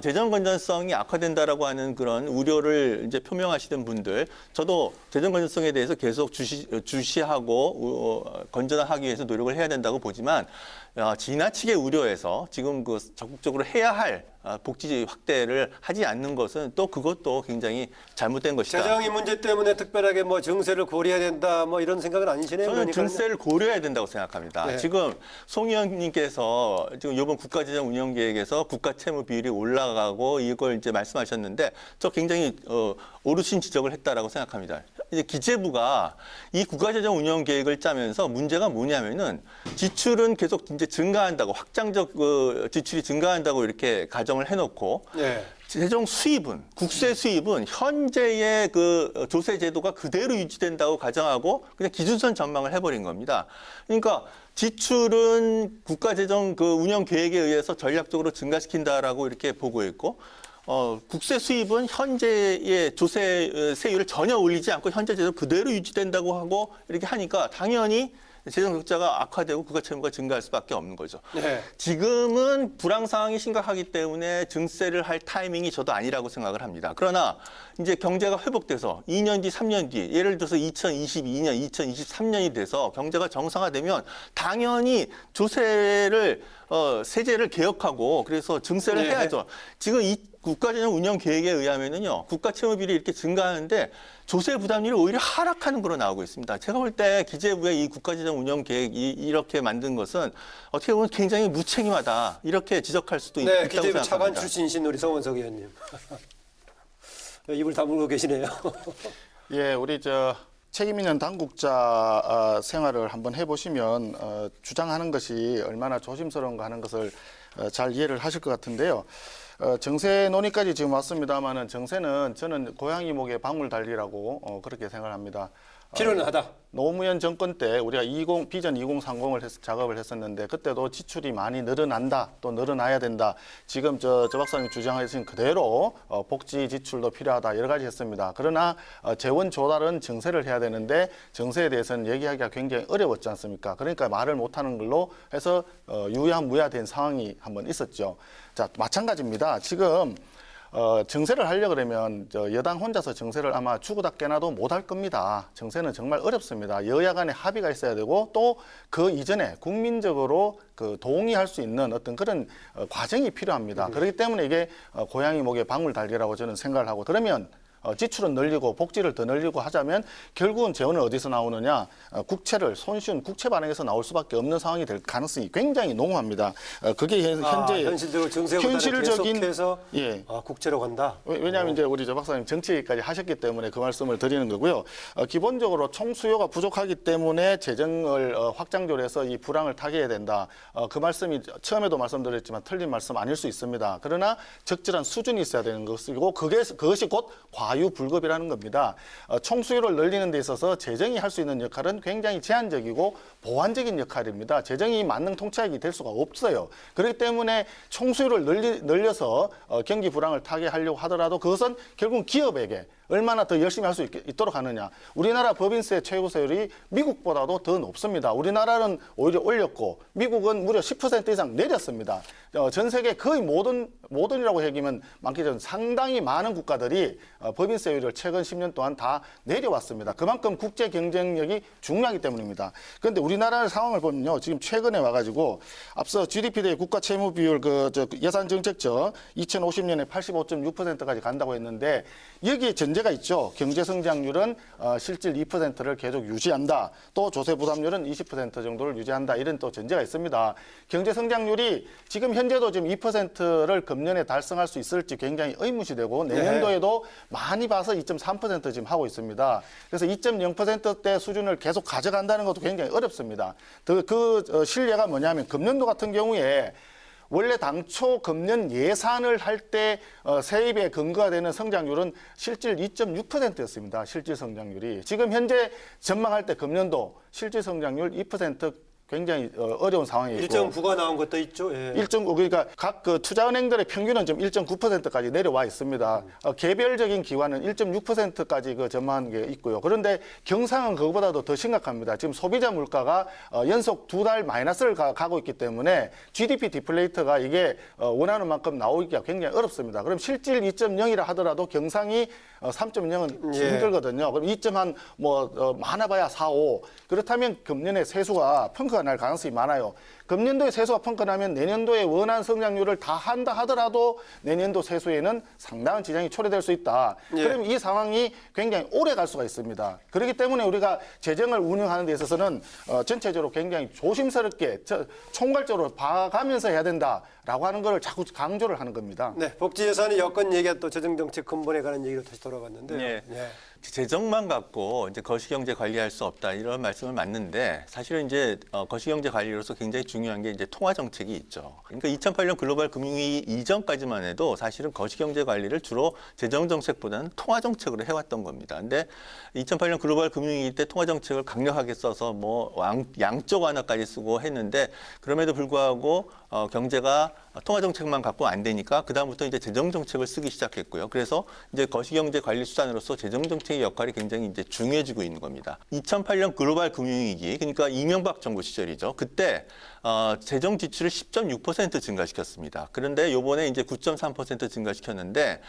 재정 건전성이 악화된다라고 하는 그런 우려를 이제 표명하시는 분들, 저도 재정 건전성에 대해서 계속 주시하고 건전하기 위해서 노력을 해야 된다고 보지만 지나치게 우려해서 지금 그 적극적으로 해야 할 복지 확대를 하지 않는 것은 또 그것도 굉장히 잘못된 것이다. 재정이 문제 때문에 특별하게 뭐 증세를 고려해야 된다 뭐 이런 생각은 아니시네요. 저는 그러니까요. 증세를 고려해야 된다고 생각합니다. 네. 지금 송 의원님께서 지금 이번 국가재정 운영 계획에서 국가 채무 비율이 올라가고 이걸 이제 말씀하셨는데 저 굉장히 어르신 지적을 했다라고 생각합니다. 이제 기재부가 이 국가재정 운영 계획을 짜면서 문제가 뭐냐면은 지출은 계속 이제 증가한다고 확장적 지출이 증가한다고 이렇게 가정을 해놓고 네. 재정 수입은 국세 수입은 현재의 그 조세 제도가 그대로 유지된다고 가정하고 그냥 기준선 전망을 해버린 겁니다. 그러니까 지출은 국가재정 그 운영 계획에 의해서 전략적으로 증가시킨다라고 이렇게 보고 있고. 국세 수입은 현재의 조세 세율을 전혀 올리지 않고 현재 제도 그대로 유지된다고 하고 이렇게 하니까 당연히 재정 적자가 악화되고 국가 채무가 증가할 수밖에 없는 거죠. 네. 지금은 불황 상황이 심각하기 때문에 증세를 할 타이밍이 저도 아니라고 생각을 합니다. 그러나 이제 경제가 회복돼서 2년 뒤, 3년 뒤, 예를 들어서 2022년, 2023년이 돼서 경제가 정상화되면 당연히 조세를 세제를 개혁하고 그래서 증세를 네. 해야죠. 지금 이 국가재정 운영 계획에 의하면은요, 국가 채무 비율이 이렇게 증가하는데 조세 부담률이 오히려 하락하는 거로 나오고 있습니다. 제가 볼 때 기재부의 이 국가재정 운영 계획이 이렇게 만든 것은 어떻게 보면 굉장히 무책임하다 이렇게 지적할 수도 네, 있다고 기재부 차관 생각합니다. 출신이신 우리 성원석 의원님. 입을 다물고 계시네요. 예, 우리 책임 있는 당국자 생활을 한번 해보시면 주장하는 것이 얼마나 조심스러운가 하는 것을 잘 이해를 하실 것 같은데요. 정세 논의까지 지금 왔습니다만은 정세는 저는 고양이 목에 방울 달리라고 그렇게 생각합니다. 필요는 하다. 노무현 정권 때 우리가 비전 2030을 작업을 했었는데 그때도 지출이 많이 늘어난다, 또 늘어나야 된다. 지금 저 박사님 주장하신 그대로 복지 지출도 필요하다 여러 가지 했습니다. 그러나 재원 조달은 정세를 해야 되는데 정세에 대해서는 얘기하기가 굉장히 어려웠지 않습니까? 그러니까 말을 못하는 걸로 해서 유야무야된 상황이 한번 있었죠. 자, 마찬가지입니다. 지금 정세를 하려고 그러면 여당 혼자서 정세를 아마 죽으다 깨나도 못할 겁니다. 정세는 정말 어렵습니다. 여야 간에 합의가 있어야 되고 또 그 이전에 국민적으로 동의할 수 있는 어떤 그런 과정이 필요합니다. 그렇기 때문에 이게 고양이 목에 방울 달리라고 저는 생각을 하고 그러면 지출은 늘리고 복지를 더 늘리고 하자면 결국은 재원은 어디서 나오느냐? 국채를 손쉬운 국채 발행에서 나올 수밖에 없는 상황이 될 가능성이 굉장히 농후합니다. 그게 현재 현실적으로 정세보다는 현실적인 계속해서 예. 국채로 간다. 왜냐하면 이제 우리 박사님 정치 얘기까지 하셨기 때문에 그 말씀을 드리는 거고요. 기본적으로 총수요가 부족하기 때문에 재정을 확장적으로 해서 이 불황을 타개해야 된다. 그 말씀이 처음에도 말씀드렸지만 틀린 말씀 아닐 수 있습니다. 그러나 적절한 수준이 있어야 되는 것이고 그것이 곧 과유불급이라는 겁니다. 총수요를 늘리는 데 있어서 재정이 할 수 있는 역할은 굉장히 제한적이고 보완적인 역할입니다. 재정이 만능 통치약이 될 수가 없어요. 그렇기 때문에 총수요를 늘려서 경기 불황을 타개하려고 하더라도 그것은 결국 기업에게 얼마나 더 열심히 할 수 있도록 하느냐. 우리나라 법인세 최고세율이 미국보다도 더 높습니다. 우리나라는 오히려 올렸고 미국은 무려 10% 이상 내렸습니다. 전 세계 거의 모든이라고 얘기하면 많기 전 상당히 많은 국가들이 법인세율을 최근 10년 동안 다 내려왔습니다. 그만큼 국제 경쟁력이 중요하기 때문입니다. 그런데 우리나라 상황을 보면요, 지금 최근에 와가지고 앞서 GDP 대 국가 채무 비율 예산 정책적 2050년에 85.6%까지 간다고 했는데 여기에 전제가 있죠. 경제 성장률은 실질 2%를 계속 유지한다. 또 조세 부담률은 20% 정도를 유지한다. 이런 또 전제가 있습니다. 경제 성장률이 지금 현재도 지금 2%를 금년에 달성할 수 있을지 굉장히 의문시되고 내년도에도 많이 봐서 2.3% 지금 하고 있습니다. 그래서 2.0%대 수준을 계속 가져간다는 것도 굉장히 어렵습니다. 그 신뢰가 뭐냐면 금년도 같은 경우에 원래 당초 금년 예산을 할 때 세입에 근거가 되는 성장률은 실질 2.6%였습니다. 실질 성장률이. 지금 현재 전망할 때 금년도 실질 성장률 2% 굉장히 어려운 상황이 있고 1.9가 나온 것도 있죠. 예. 1.9 그러니까 각 투자은행들의 평균은 좀 1.9%까지 내려와 있습니다. 개별적인 기관은 1.6%까지 전망한 게 있고요. 그런데 경상은 그거보다도 더 심각합니다. 지금 소비자 물가가 연속 2달 마이너스를 가고 있기 때문에 GDP 디플레이터가 이게 원하는 만큼 나오기가 굉장히 어렵습니다. 그럼 실질 2.0이라 하더라도 경상이 3.0은 힘들거든요. 그럼 2.1 많아봐야 4, 5. 그렇다면 금년에 세수가 펑크가 날 가능성이 많아요. 금년도에 세수가 펑크나면 내년도에 원한 성장률을 다 한다 하더라도 내년도 세수에는 상당한 지장이 초래될 수 있다. 그럼 이 상황이 굉장히 오래 갈 수가 있습니다. 그렇기 때문에 우리가 재정을 운영하는 데 있어서는 전체적으로 굉장히 조심스럽게 총괄적으로 봐가면서 해야 된다라고 하는 걸 자꾸 강조를 하는 겁니다. 네, 복지 예산의 여건 얘기가 또 재정정책 근본에 관한 얘기로 다시 돌아갔는데요. 예. 예. 재정만 갖고 이제 거시경제 관리할 수 없다 이런 말씀을 맞는데 사실은 이제 거시경제 관리로서 굉장히 중요한 게 이제 통화 정책이 있죠. 그러니까 2008년 글로벌 금융위기 이전까지만 해도 사실은 거시경제 관리를 주로 재정 정책보다는 통화 정책으로 해왔던 겁니다. 근데 2008년 글로벌 금융위기 때 통화 정책을 강력하게 써서 양적 완화까지 쓰고 했는데 그럼에도 불구하고 경제가 통화 정책만 갖고 안 되니까 그다음부터 이제 재정 정책을 쓰기 시작했고요. 그래서 이제 거시경제 관리 수단으로서 재정 정책의 역할이 굉장히 이제 중요해지고 있는 겁니다. 2008년 글로벌 금융위기, 그러니까 이명박 정부 시절이죠. 그때 재정 지출을 10.6% 증가시켰습니다. 그런데 요번에 이제 9.3% 증가시켰는데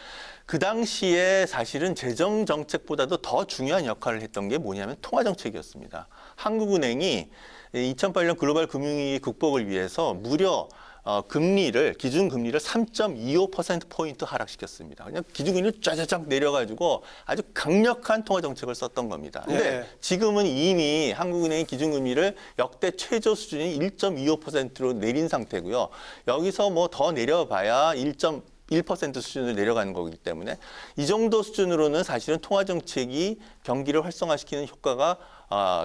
그 당시에 사실은 재정 정책보다도 더 중요한 역할을 했던 게 뭐냐면 통화 정책이었습니다. 한국은행이 2008년 글로벌 금융위기 극복을 위해서 무려 기준금리를 3.25%포인트 하락시켰습니다. 그냥 기준금리를 쫙쫙 내려가지고 아주 강력한 통화정책을 썼던 겁니다. 근데 지금은 이미 한국은행이 기준금리를 역대 최저 수준인 1.25%로 내린 상태고요. 여기서 뭐 더 내려봐야 1% 수준으로 내려가는 거기 때문에 이 정도 수준으로는 사실은 통화정책이 경기를 활성화시키는 효과가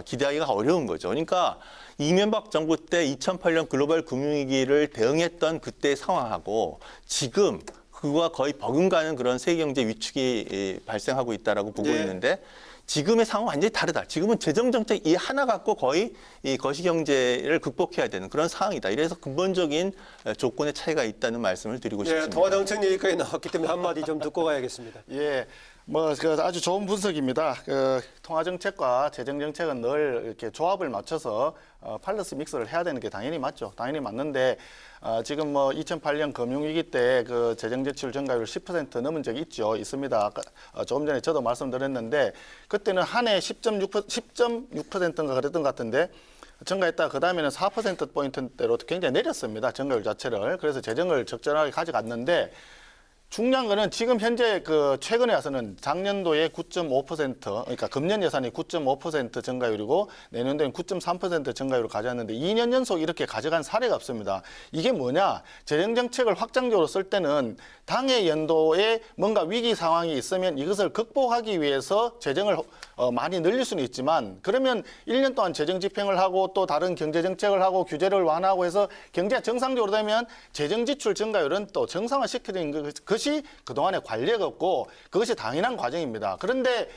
기대하기가 어려운 거죠. 그러니까 이명박 정부 때 2008년 글로벌 금융위기를 대응했던 그때의 상황하고 지금 그거와 거의 버금가는 그런 세계경제 위축이 발생하고 있다라고 보고 있는데 지금의 상황은 완전히 다르다. 지금은 재정정책 이 하나 갖고 거의 이 거시경제를 극복해야 되는 그런 상황이다. 이래서 근본적인 조건의 차이가 있다는 말씀을 드리고 싶습니다. 통화정책 얘기까지 나왔기 때문에 한마디 좀 듣고 가야겠습니다. 예. 아주 좋은 분석입니다. 통화정책과 재정정책은 늘 이렇게 조합을 맞춰서 팔러스 믹스를 해야 되는 게 당연히 맞죠. 당연히 맞는데, 지금 2008년 금융위기 때 재정지출 증가율 10% 넘은 적이 있습니다. 아까 조금 전에 저도 말씀드렸는데, 그때는 한 해 10.6%인가 그랬던 것 같은데, 증가했다. 그 다음에는 4%포인트대로 굉장히 내렸습니다. 증가율 자체를. 그래서 재정을 적절하게 가져갔는데, 중요한 거는 지금 현재 최근에 와서는 작년도에 9.5%, 그러니까 금년 예산이 9.5% 증가율이고 내년도엔 9.3% 증가율을 가져왔는데 2년 연속 이렇게 가져간 사례가 없습니다. 이게 뭐냐? 재정정책을 확장적으로 쓸 때는 당해 연도에 뭔가 위기 상황이 있으면 이것을 극복하기 위해서 재정을 많이 늘릴 수는 있지만 그러면 1년 동안 재정 집행을 하고 또 다른 경제 정책을 하고 규제를 완화하고 해서 경제가 정상적으로 되면 재정 지출 증가율은 또 정상화시키는 것이 그동안의 관례가 없고 그것이 당연한 과정입니다. 그런데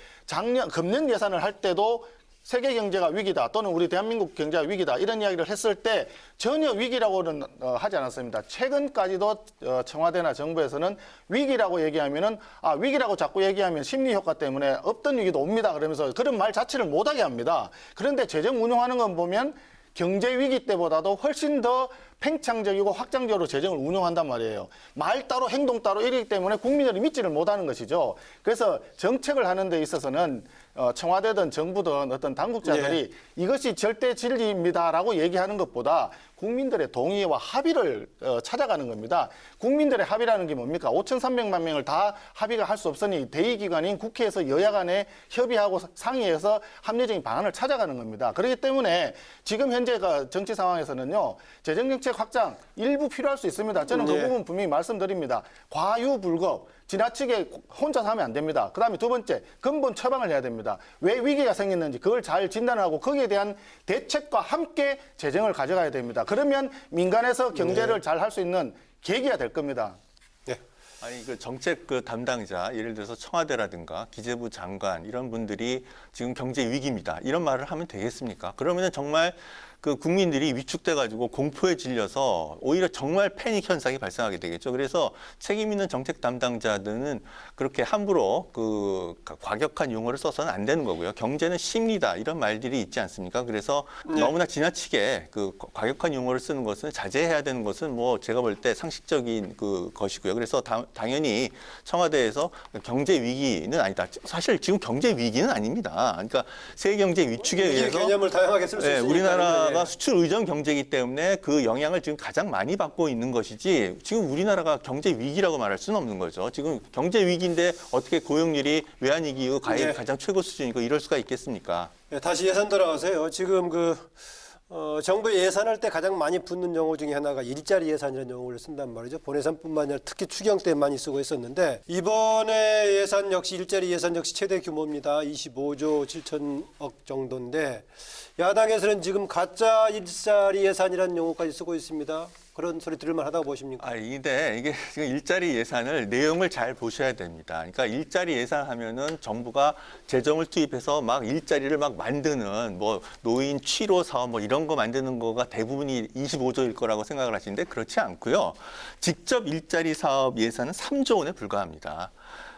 금년 예산을 할 때도 세계 경제가 위기다 또는 우리 대한민국 경제가 위기다 이런 이야기를 했을 때 전혀 위기라고는 하지 않았습니다. 최근까지도 청와대나 정부에서는 위기라고 얘기하면은 위기라고 자꾸 얘기하면 심리 효과 때문에 없던 위기도 옵니다 그러면서 그런 말 자체를 못하게 합니다. 그런데 재정 운용하는 건 보면 경제 위기 때보다도 훨씬 더 팽창적이고 확장적으로 재정을 운용한단 말이에요. 말 따로 행동 따로 이러기 때문에 국민들이 믿지를 못하는 것이죠. 그래서 정책을 하는 데 있어서는 청와대든 정부든 어떤 당국자들이 이것이 절대 진리입니다라고 얘기하는 것보다 국민들의 동의와 합의를 찾아가는 겁니다. 국민들의 합의라는 게 뭡니까? 5,300만 명을 다 합의가 할 수 없으니 대의기관인 국회에서 여야 간에 협의하고 상의해서 합리적인 방안을 찾아가는 겁니다. 그렇기 때문에 지금 현재 정치 상황에서는요. 재정정책 확장 일부 필요할 수 있습니다. 저는 그 부분 분명히 말씀드립니다. 과유불급. 지나치게 혼자서 하면 안 됩니다. 그다음에 두 번째, 근본 처방을 해야 됩니다. 왜 위기가 생겼는지 그걸 잘 진단하고 거기에 대한 대책과 함께 재정을 가져가야 됩니다. 그러면 민간에서 경제를 잘 할 수 있는 계기가 될 겁니다. 아니 그 정책 그 담당자 예를 들어서 청와대라든가 기재부 장관 이런 분들이 지금 경제 위기입니다. 이런 말을 하면 되겠습니까? 그러면은 정말 그 국민들이 위축돼 가지고 공포에 질려서 오히려 정말 패닉 현상이 발생하게 되겠죠. 그래서 책임 있는 정책 담당자들은 그렇게 함부로 그 과격한 용어를 써서는 안 되는 거고요. 경제는 심리다 이런 말들이 있지 않습니까? 그래서 너무나 지나치게 그 과격한 용어를 쓰는 것은 자제해야 되는 것은 뭐 제가 볼 때 상식적인 그 것이고요. 그래서 당연히 청와대에서 경제 위기는 아니다. 사실 지금 경제 위기는 아닙니다. 그러니까 세계 경제 위축에 의해서 개념을 다양하게 쓸 수 있으니까 우리나라가 수출 의존 경제이기 때문에 그 영향을 지금 가장 많이 받고 있는 것이지 지금 우리나라가 경제 위기라고 말할 수는 없는 거죠. 지금 경제 위기인데 어떻게 고용률이 외환위기 이후 가장 최고 수준이고 이럴 수가 있겠습니까? 다시 예산 돌아가세요. 지금 정부 예산할 때 가장 많이 붙는 용어 중에 하나가 일자리 예산이라는 용어를 쓴단 말이죠. 본예산뿐만 아니라 특히 추경 때 많이 쓰고 있었는데 이번에 예산 역시 일자리 예산 역시 최대 규모입니다. 25조 7천억 정도인데 야당에서는 지금 가짜 일자리 예산이라는 용어까지 쓰고 있습니다. 그런 소리 들을 만하다고 보십니까? 근데 이게 지금 일자리 예산을 내용을 잘 보셔야 됩니다. 그러니까 일자리 예산하면은 정부가 재정을 투입해서 막 일자리를 막 만드는 뭐 노인 취로 사업 뭐 이런 거 만드는 거가 대부분이 25조일 거라고 생각을 하시는데 그렇지 않고요. 직접 일자리 사업 예산은 3조 원에 불과합니다.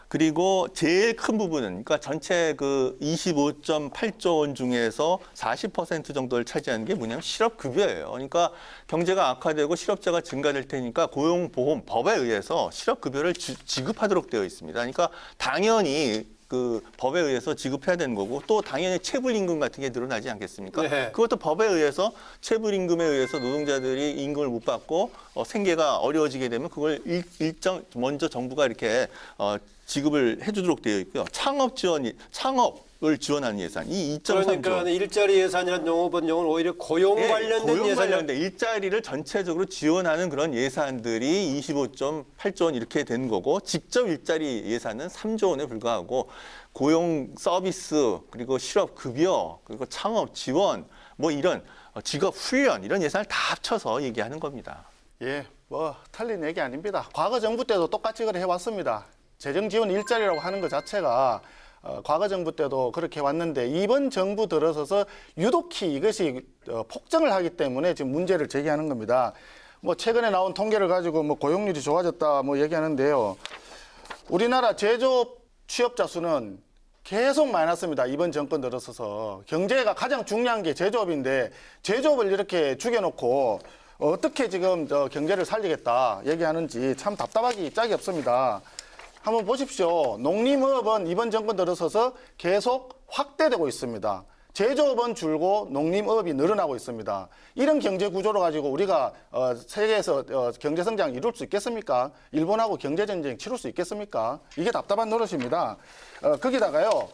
그리고 제일 큰 부분은 그러니까 전체 그 25.8조 원 중에서 40% 정도를 차지하는 게 뭐냐면 실업급여예요. 그러니까 경제가 악화되고 실업자가 증가될 테니까 고용보험법에 의해서 실업급여를 지급하도록 되어 있습니다. 그러니까 당연히 그 법에 의해서 지급해야 되는 거고 또 당연히 체불임금 같은 게 늘어나지 않겠습니까? 네. 그것도 법에 의해서 체불임금에 의해서 노동자들이 임금을 못 받고 생계가 어려워지게 되면 그걸 먼저 정부가 이렇게 지급을 해주도록 되어 있고요. 창업을 지원하는 예산 이 2.3조. 그러니까 일자리 예산이라는 용어는 오히려 고용 관련된 예산인데 일자리를 전체적으로 지원하는 그런 예산들이 25.8조 원 이렇게 되는 거고 직접 일자리 예산은 3조 원에 불과하고 고용 서비스 그리고 실업 급여 그리고 창업 지원 뭐 이런 직업 훈련 이런 예산을 다 합쳐서 얘기하는 겁니다. 뭐 틀린 얘기 아닙니다. 과거 정부 때도 똑같이 그래 해왔습니다. 재정 지원 일자리라고 하는 것 자체가 과거 정부 때도 그렇게 왔는데 이번 정부 들어서서 유독히 이것이 폭증을 하기 때문에 지금 문제를 제기하는 겁니다. 뭐 최근에 나온 통계를 가지고 뭐 고용률이 좋아졌다 뭐 얘기하는데요. 우리나라 제조업 취업자 수는 계속 마이너스입니다. 이번 정권 들어서서 경제가 가장 중요한 게 제조업인데 제조업을 이렇게 죽여놓고 어떻게 지금 경제를 살리겠다 얘기하는지 참 답답하기 짝이 없습니다. 한번 보십시오. 농림업은 이번 정권 들어서서 계속 확대되고 있습니다. 제조업은 줄고 농림업이 늘어나고 있습니다. 이런 경제 구조로 가지고 우리가 세계에서 경제 성장 이룰 수 있겠습니까? 일본하고 경제 전쟁 치룰 수 있겠습니까? 이게 답답한 노릇입니다. 거기다가요.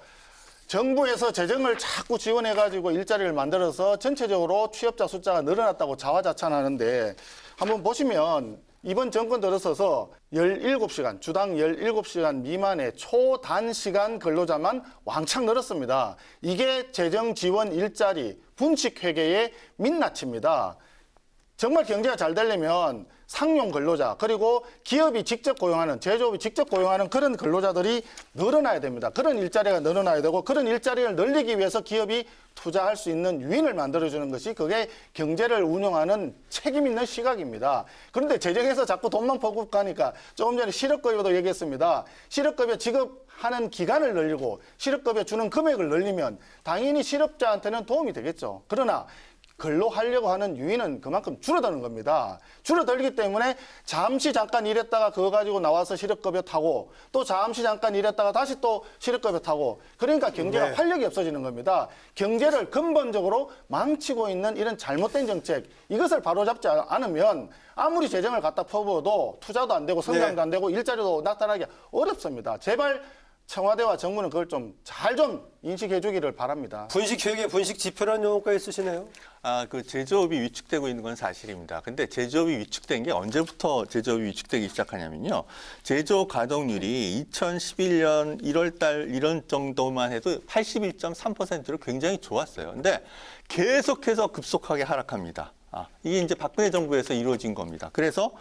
정부에서 재정을 자꾸 지원해가지고 일자리를 만들어서 전체적으로 취업자 숫자가 늘어났다고 자화자찬하는데 한번 보시면 이번 정권 들어서서 17시간, 주당 17시간 미만의 초단시간 근로자만 왕창 늘었습니다. 이게 재정 지원 일자리, 분식 회계의 민낯입니다. 정말 경제가 잘 되려면 상용 근로자 그리고 기업이 직접 고용하는 제조업이 직접 고용하는 그런 근로자들이 늘어나야 됩니다. 그런 일자리가 늘어나야 되고 그런 일자리를 늘리기 위해서 기업이 투자할 수 있는 유인을 만들어주는 것이 그게 경제를 운영하는 책임 있는 시각입니다. 그런데 재정에서 자꾸 돈만 퍼붓고 가니까 조금 전에 실업급여도 얘기했습니다. 실업급여 지급하는 기간을 늘리고 실업급여 주는 금액을 늘리면 당연히 실업자한테는 도움이 되겠죠. 그러나 근로하려고 하는 유인은 그만큼 줄어드는 겁니다. 줄어들기 때문에 잠시 잠깐 일했다가 그거 가지고 나와서 실업급여 타고 또 잠시 잠깐 일했다가 다시 또 실업급여 타고 그러니까 경제가 활력이 없어지는 겁니다. 경제를 근본적으로 망치고 있는 이런 잘못된 정책 이것을 바로잡지 않으면 아무리 재정을 갖다 퍼부어도 투자도 안 되고 성장도 안 되고 일자리도 나타나기 어렵습니다. 제발 청와대와 정부는 그걸 좀 잘 좀 인식해 주기를 바랍니다. 분식 회계, 분식 지표라는 용어까지 쓰시네요. 그 제조업이 위축되고 있는 건 사실입니다. 근데 제조업이 위축된 게 언제부터 제조업이 위축되기 시작하냐면요. 제조 가동률이 2011년 1월 달 이런 정도만 해도 81.3%로 굉장히 좋았어요. 근데 계속해서 급속하게 하락합니다. 이게 이제 박근혜 정부에서 이루어진 겁니다. 그래서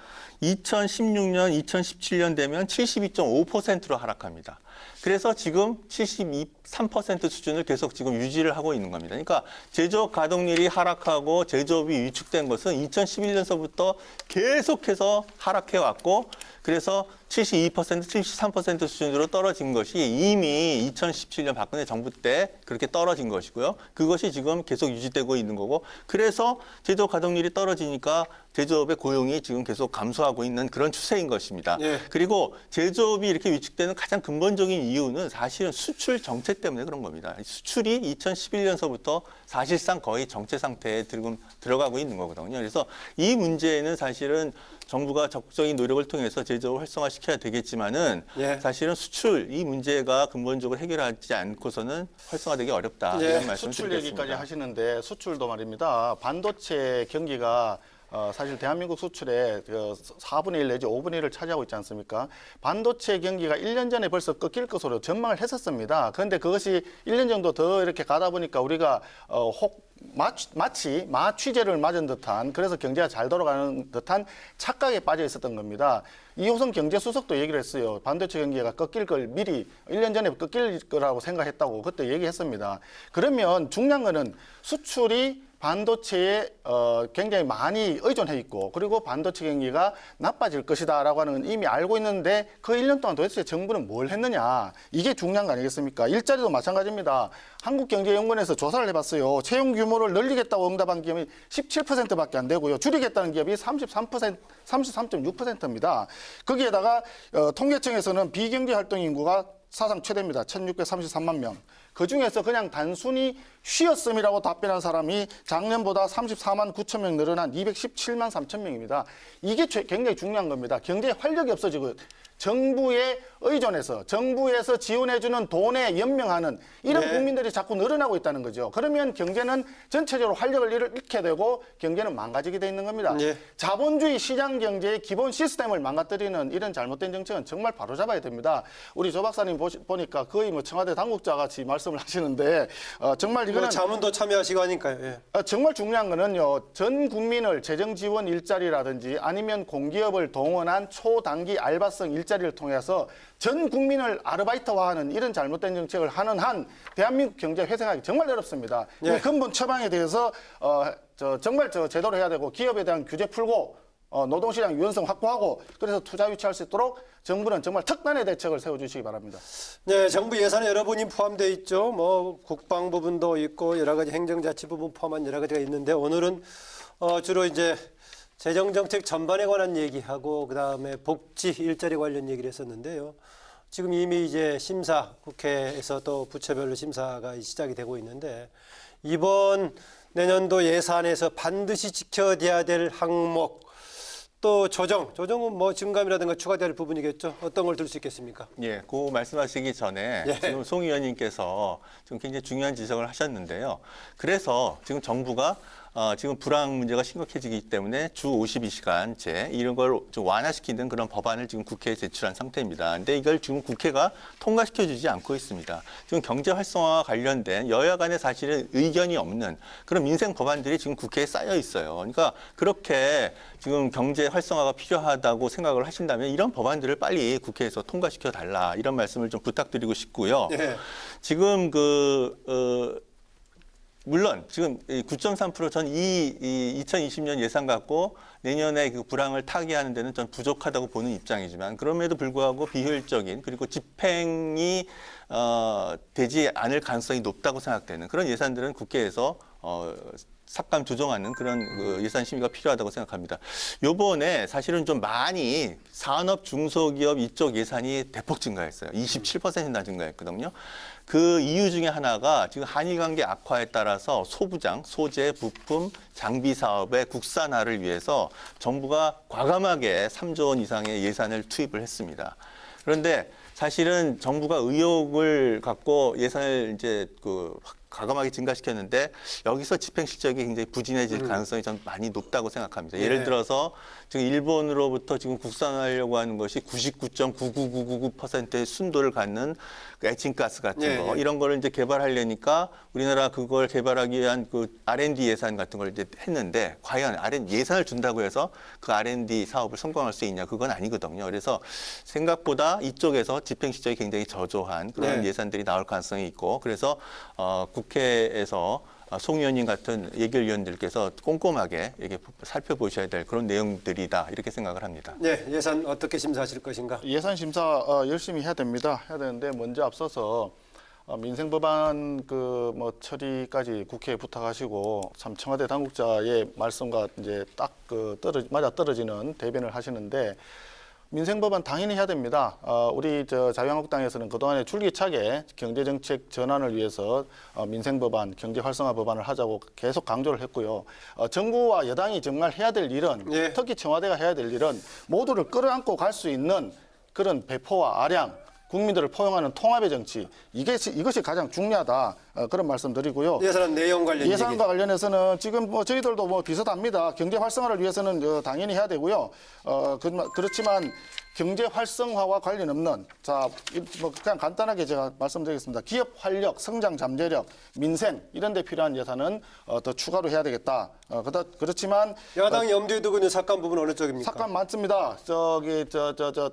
2016년, 2017년 되면 72.5%로 하락합니다. 그래서 지금 73% 수준을 계속 지금 유지를 하고 있는 겁니다. 그러니까 제조업 가동률이 하락하고 제조업이 위축된 것은 2011년서부터 계속해서 하락해 왔고 그래서 72%, 73% 수준으로 떨어진 것이 이미 2017년 박근혜 정부 때 그렇게 떨어진 것이고요. 그것이 지금 계속 유지되고 있는 거고 그래서 제조업 가동률이 떨어지니까 제조업의 고용이 지금 계속 감소하고 있는 그런 추세인 것입니다. 그리고 제조업이 이렇게 위축되는 가장 근본적인 이유는 사실은 수출 정책 때문에 그런 겁니다. 수출이 2011년서부터 사실상 거의 정체 상태에 들어가고 있는 거거든요. 그래서 이 문제는 사실은 정부가 적극적인 노력을 통해서 제조업을 활성화시켜야 되겠지만은 사실은 수출 이 문제가 근본적으로 해결하지 않고서는 활성화되기 어렵다 이런 말씀을 수출 드리겠습니다. 얘기까지 하시는데 수출도 말입니다. 반도체 경기가 사실 대한민국 수출의 4분의 1 내지 5분의 1을 차지하고 있지 않습니까? 반도체 경기가 1년 전에 벌써 꺾일 것으로 전망을 했었습니다. 그런데 그것이 1년 정도 더 이렇게 가다 보니까 우리가 마치 마취제를 맞은 듯한 그래서 경제가 잘 돌아가는 듯한 착각에 빠져 있었던 겁니다. 이호선 경제수석도 얘기를 했어요. 반도체 경기가 꺾일 걸 미리 1년 전에 꺾일 거라고 생각했다고 그때 얘기했습니다. 그러면 중요한 거는 수출이 반도체에 굉장히 많이 의존해 있고 그리고 반도체 경기가 나빠질 것이다라고 하는 건 이미 알고 있는데 그 1년 동안 도대체 정부는 뭘 했느냐 이게 중요한 거 아니겠습니까? 일자리도 마찬가지입니다. 한국경제연구원에서 조사를 해봤어요. 채용 규모를 늘리겠다고 응답한 기업이 17%밖에 안 되고요. 줄이겠다는 기업이 33.6%입니다. 거기에다가 통계청에서는 비경제 활동 인구가 사상 최대입니다. 1633만 명. 그중에서 그냥 단순히 쉬었음이라고 답변한 사람이 작년보다 34만 9천 명 늘어난 217만 3천 명입니다. 이게 굉장히 중요한 겁니다. 경제에 활력이 없어지고 정부에 의존해서 정부에서 지원해주는 돈에 연명하는 이런 국민들이 자꾸 늘어나고 있다는 거죠. 그러면 경제는 전체적으로 활력을 잃게 되고 경제는 망가지게 돼 있는 겁니다. 자본주의 시장 경제의 기본 시스템을 망가뜨리는 이런 잘못된 정책은 정말 바로잡아야 됩니다. 우리 조 박사님 보니까 거의 뭐 청와대 당국자 같이 말씀을 하시는데 정말 이거는 자문도 참여하시고 하니까요. 정말 중요한 거는요. 전 국민을 재정 지원 일자리라든지 아니면 공기업을 동원한 초단기 알바성 일자리를 통해서 전 국민을 아르바이트화하는 이런 잘못된 정책을 하는 한 대한민국 경제 회생하기 정말 어렵습니다. 이 근본 처방에 대해서 정말 제대로 해야 되고 기업에 대한 규제 풀고 노동시장 유연성 확보하고 그래서 투자 유치할 수 있도록 정부는 정말 특단의 대책을 세워주시기 바랍니다. 네, 정부 예산에 여러 분이 포함되어 있죠. 뭐 국방 부분도 있고 여러 가지 행정자치 부분 포함한 여러 가지가 있는데 오늘은 주로 이제 재정정책 전반에 관한 얘기하고 그다음에 복지 일자리 관련 얘기를 했었는데요. 지금 이미 이제 심사 국회에서 또 부처별로 심사가 시작이 되고 있는데 이번 내년도 예산에서 반드시 지켜야 될 항목 또 조정은 뭐 증감이라든가 추가될 부분이겠죠. 어떤 걸 들 수 있겠습니까? 그 말씀하시기 전에 지금 송 의원님께서 지금 굉장히 중요한 지적을 하셨는데요. 그래서 지금 정부가 지금 불황 문제가 심각해지기 때문에 주 52시간제 이런 걸 좀 완화시키는 그런 법안을 지금 국회에 제출한 상태입니다. 근데 이걸 지금 국회가 통과시켜주지 않고 있습니다. 지금 경제 활성화와 관련된 여야 간에 사실은 의견이 없는 그런 민생 법안들이 지금 국회에 쌓여 있어요. 그러니까 그렇게 지금 경제 활성화가 필요하다고 생각을 하신다면 이런 법안들을 빨리 국회에서 통과시켜 달라 이런 말씀을 좀 부탁드리고 싶고요. 네. 지금 물론 지금 9.3% 전 2020년 예산 갖고 내년에 그 불황을 타개하는 데는 전 부족하다고 보는 입장이지만 그럼에도 불구하고 비효율적인 그리고 집행이 되지 않을 가능성이 높다고 생각되는 그런 예산들은 국회에서 삭감 조정하는 그런 예산 심의가 필요하다고 생각합니다. 요번에 사실은 좀 많이 산업 중소기업 이쪽 예산이 대폭 증가했어요. 27%나 증가했거든요. 그 이유 중에 하나가 지금 한일 관계 악화에 따라서 소부장, 소재, 부품, 장비 사업의 국산화를 위해서 정부가 과감하게 3조 원 이상의 예산을 투입을 했습니다. 그런데 사실은 정부가 의욕을 갖고 예산을 이제 과감하게 증가시켰는데 여기서 집행 실적이 굉장히 부진해질 가능성이 좀 많이 높다고 생각합니다. 예를 들어서 지금 일본으로부터 지금 국산화하려고 하는 것이 99.99999%의 순도를 갖는 그 에칭가스 같은 거 이런 거를 이제 개발하려니까 우리나라 그걸 개발하기 위한 그 R&D 예산 같은 걸 이제 했는데 과연 예산을 준다고 해서 그 R&D 사업을 성공할 수 있냐 그건 아니거든요. 그래서 생각보다 이쪽에서 집행 실적이 굉장히 저조한 그런 예산들이 나올 가능성이 있고 그래서 국회에서 송 의원님 같은 예결위원들께서 꼼꼼하게 이렇게 살펴보셔야 될 그런 내용들이다 이렇게 생각을 합니다. 네, 예산 어떻게 심사하실 것인가? 예산 심사 열심히 해야 됩니다. 해야 되는데 먼저 앞서서 민생 법안 처리까지 국회에 부탁하시고 참 청와대 당국자의 말씀과 이제 딱 맞아 떨어지는 대변을 하시는데. 민생 법안 당연히 해야 됩니다. 우리 자유한국당에서는 그동안에 줄기차게 경제정책 전환을 위해서 민생 법안, 경제 활성화 법안을 하자고 계속 강조를 했고요. 정부와 여당이 정말 해야 될 일은 특히 청와대가 해야 될 일은 모두를 끌어안고 갈 수 있는 그런 배포와 아량, 국민들을 포용하는 통합의 정치 이것이 가장 중요하다 그런 말씀드리고요. 예산 내용 관련 예산과 관련해서는 지금 저희들도 비슷합니다. 경제 활성화를 위해서는 당연히 해야 되고요. 그렇지만 경제 활성화와 관련 없는 그냥 간단하게 제가 말씀드리겠습니다. 기업 활력, 성장 잠재력, 민생 이런 데 필요한 예산은 더 추가로 해야 되겠다. 그렇지만 야당 염두에 두고 있는 삭감 부분 어느 쪽입니까? 삭감 많습니다.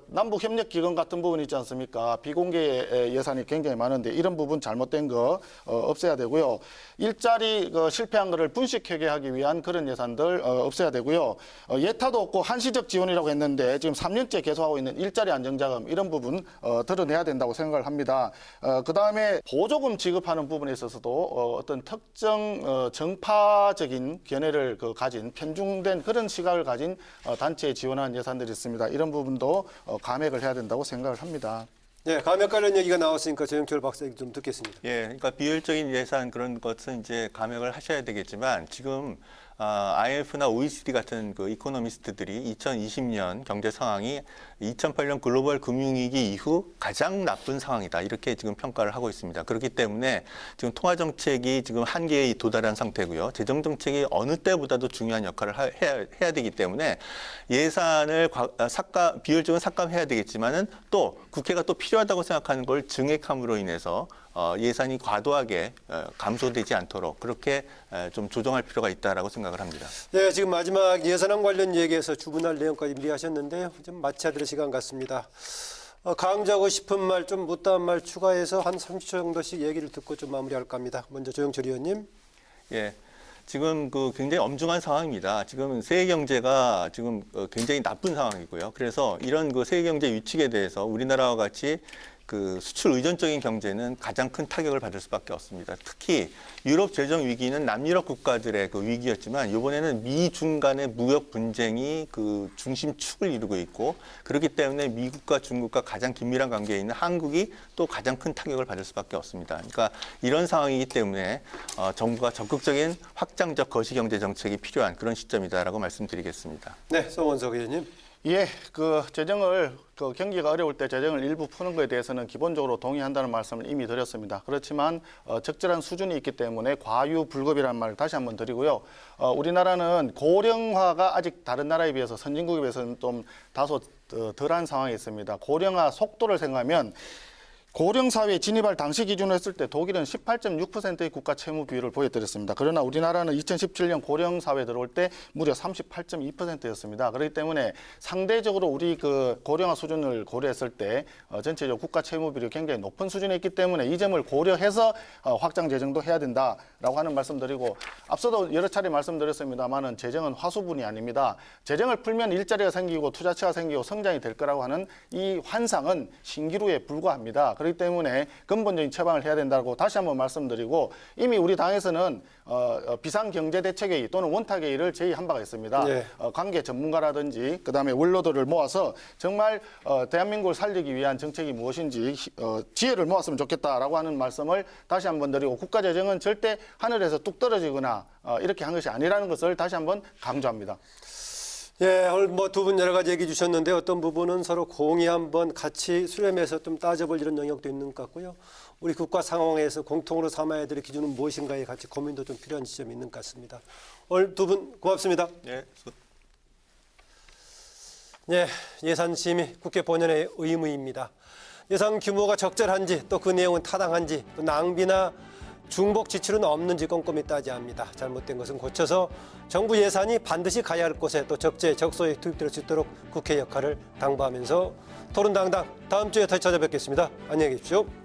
남북 협력 기금 같은 부분 있지 않습니까? 비공개 예산이 굉장히 많은데 이런 부분 잘못된 거 없애야 되고요. 일자리 실패한 거를 분식회계 하기 위한 그런 예산들 없애야 되고요. 예타도 없고 한시적 지원이라고 했는데 지금 3년째 계속하고 있는 일자리 안정자금 이런 부분 드러내야 된다고 생각을 합니다. 그다음에 보조금 지급하는 부분에 있어서도 어떤 특정 정파적인 견해를 가진 편중된 그런 시각을 가진 단체에 지원하는 예산들이 있습니다. 이런 부분도 감액을 해야 된다고 생각을 합니다. 네, 감액 관련 얘기가 나왔으니까 조영철 박사 얘기 좀 듣겠습니다. 예, 그러니까 비효율적인 예산 그런 것은 이제 감액을 하셔야 되겠지만 지금 IMF나 OECD 같은 그 이코노미스트들이 2020년 경제 상황이 2008년 글로벌 금융위기 이후 가장 나쁜 상황이다 이렇게 지금 평가를 하고 있습니다. 그렇기 때문에 지금 통화 정책이 지금 한계에 도달한 상태고요. 재정 정책이 어느 때보다도 중요한 역할을 해야 되기 때문에 예산을 비효율적인 삭감해야 되겠지만은 또 국회가 또 필요하다고 생각하는 걸 증액함으로 인해서 예산이 과도하게 감소되지 않도록 그렇게 좀 조정할 필요가 있다라고 생각을 합니다. 네, 지금 마지막 예산안 관련 얘기에서 주분할 내용까지 미리하셨는데요. 좀 마쳐야 될 시간 같습니다. 강조하고 싶은 말, 좀 못다한 말 추가해서 한 30초 정도씩 얘기를 듣고 좀 마무리할까 합니다. 먼저 조영철 의원님. 예. 지금 굉장히 엄중한 상황입니다. 지금 세계 경제가 지금 굉장히 나쁜 상황이고요. 그래서 이런 세계 경제 위축에 대해서 우리나라와 같이 수출 의존적인 경제는 가장 큰 타격을 받을 수밖에 없습니다. 특히 유럽 재정 위기는 남유럽 국가들의 위기였지만 이번에는 미중 간의 무역 분쟁이 중심축을 이루고 있고 그렇기 때문에 미국과 중국과 가장 긴밀한 관계에 있는 한국이 또 가장 큰 타격을 받을 수밖에 없습니다. 그러니까 이런 상황이기 때문에 정부가 적극적인 확장적 거시경제 정책이 필요한 그런 시점이다라고 말씀드리겠습니다. 네, 송원석 의원님. 예, 그 재정을 경기가 어려울 때 재정을 일부 푸는 것에 대해서는 기본적으로 동의한다는 말씀을 이미 드렸습니다. 그렇지만 적절한 수준이 있기 때문에 과유불급이라는 말을 다시 한번 드리고요. 우리나라는 고령화가 아직 다른 나라에 비해서 선진국에 비해서는 좀 다소 덜한 상황이 있습니다. 고령화 속도를 생각하면 고령 사회에 진입할 당시 기준으로 했을 때 독일은 18.6%의 국가 채무 비율을 보여드렸습니다. 그러나 우리나라는 2017년 고령 사회에 들어올 때 무려 38.2%였습니다. 그렇기 때문에 상대적으로 우리 그 고령화 수준을 고려했을 때 전체적으로 국가 채무 비율이 굉장히 높은 수준에 있기 때문에 이 점을 고려해서 확장 재정도 해야 된다라고 하는 말씀드리고, 앞서도 여러 차례 말씀드렸습니다만은 재정은 화수분이 아닙니다. 재정을 풀면 일자리가 생기고 투자처가 생기고 성장이 될 거라고 하는 이 환상은 신기루에 불과합니다. 그렇기 때문에 근본적인 처방을 해야 된다고 다시 한번 말씀드리고, 이미 우리 당에서는 비상경제대책회의 또는 원탁회의를 제의한 바가 있습니다. 네. 관계 전문가라든지 그다음에 원로들을 모아서 정말 대한민국을 살리기 위한 정책이 무엇인지 지혜를 모았으면 좋겠다라고 하는 말씀을 다시 한번 드리고, 국가재정은 절대 하늘에서 뚝 떨어지거나 이렇게 한 것이 아니라는 것을 다시 한번 강조합니다. 예, 오늘 뭐 두 분 여러 가지 얘기 주셨는데 어떤 부분은 서로 공의 한번 같이 수렴해서 좀 따져볼 이런 영역도 있는 것 같고요. 우리 국가 상황에서 공통으로 삼아야 될 기준은 무엇인가에 같이 고민도 좀 필요한 지점이 있는 것 같습니다. 오늘 두 분 고맙습니다. 예. 예, 예산심의 국회 본연의 의무입니다. 예산 규모가 적절한지 또 그 내용은 타당한지 또 낭비나 중복 지출은 없는지 꼼꼼히 따져야 합니다. 잘못된 것은 고쳐서 정부 예산이 반드시 가야 할 곳에 또 적소에 투입될 수 있도록 국회 역할을 당부하면서 토론당당 다음 주에 다시 찾아뵙겠습니다. 안녕히 계십시오.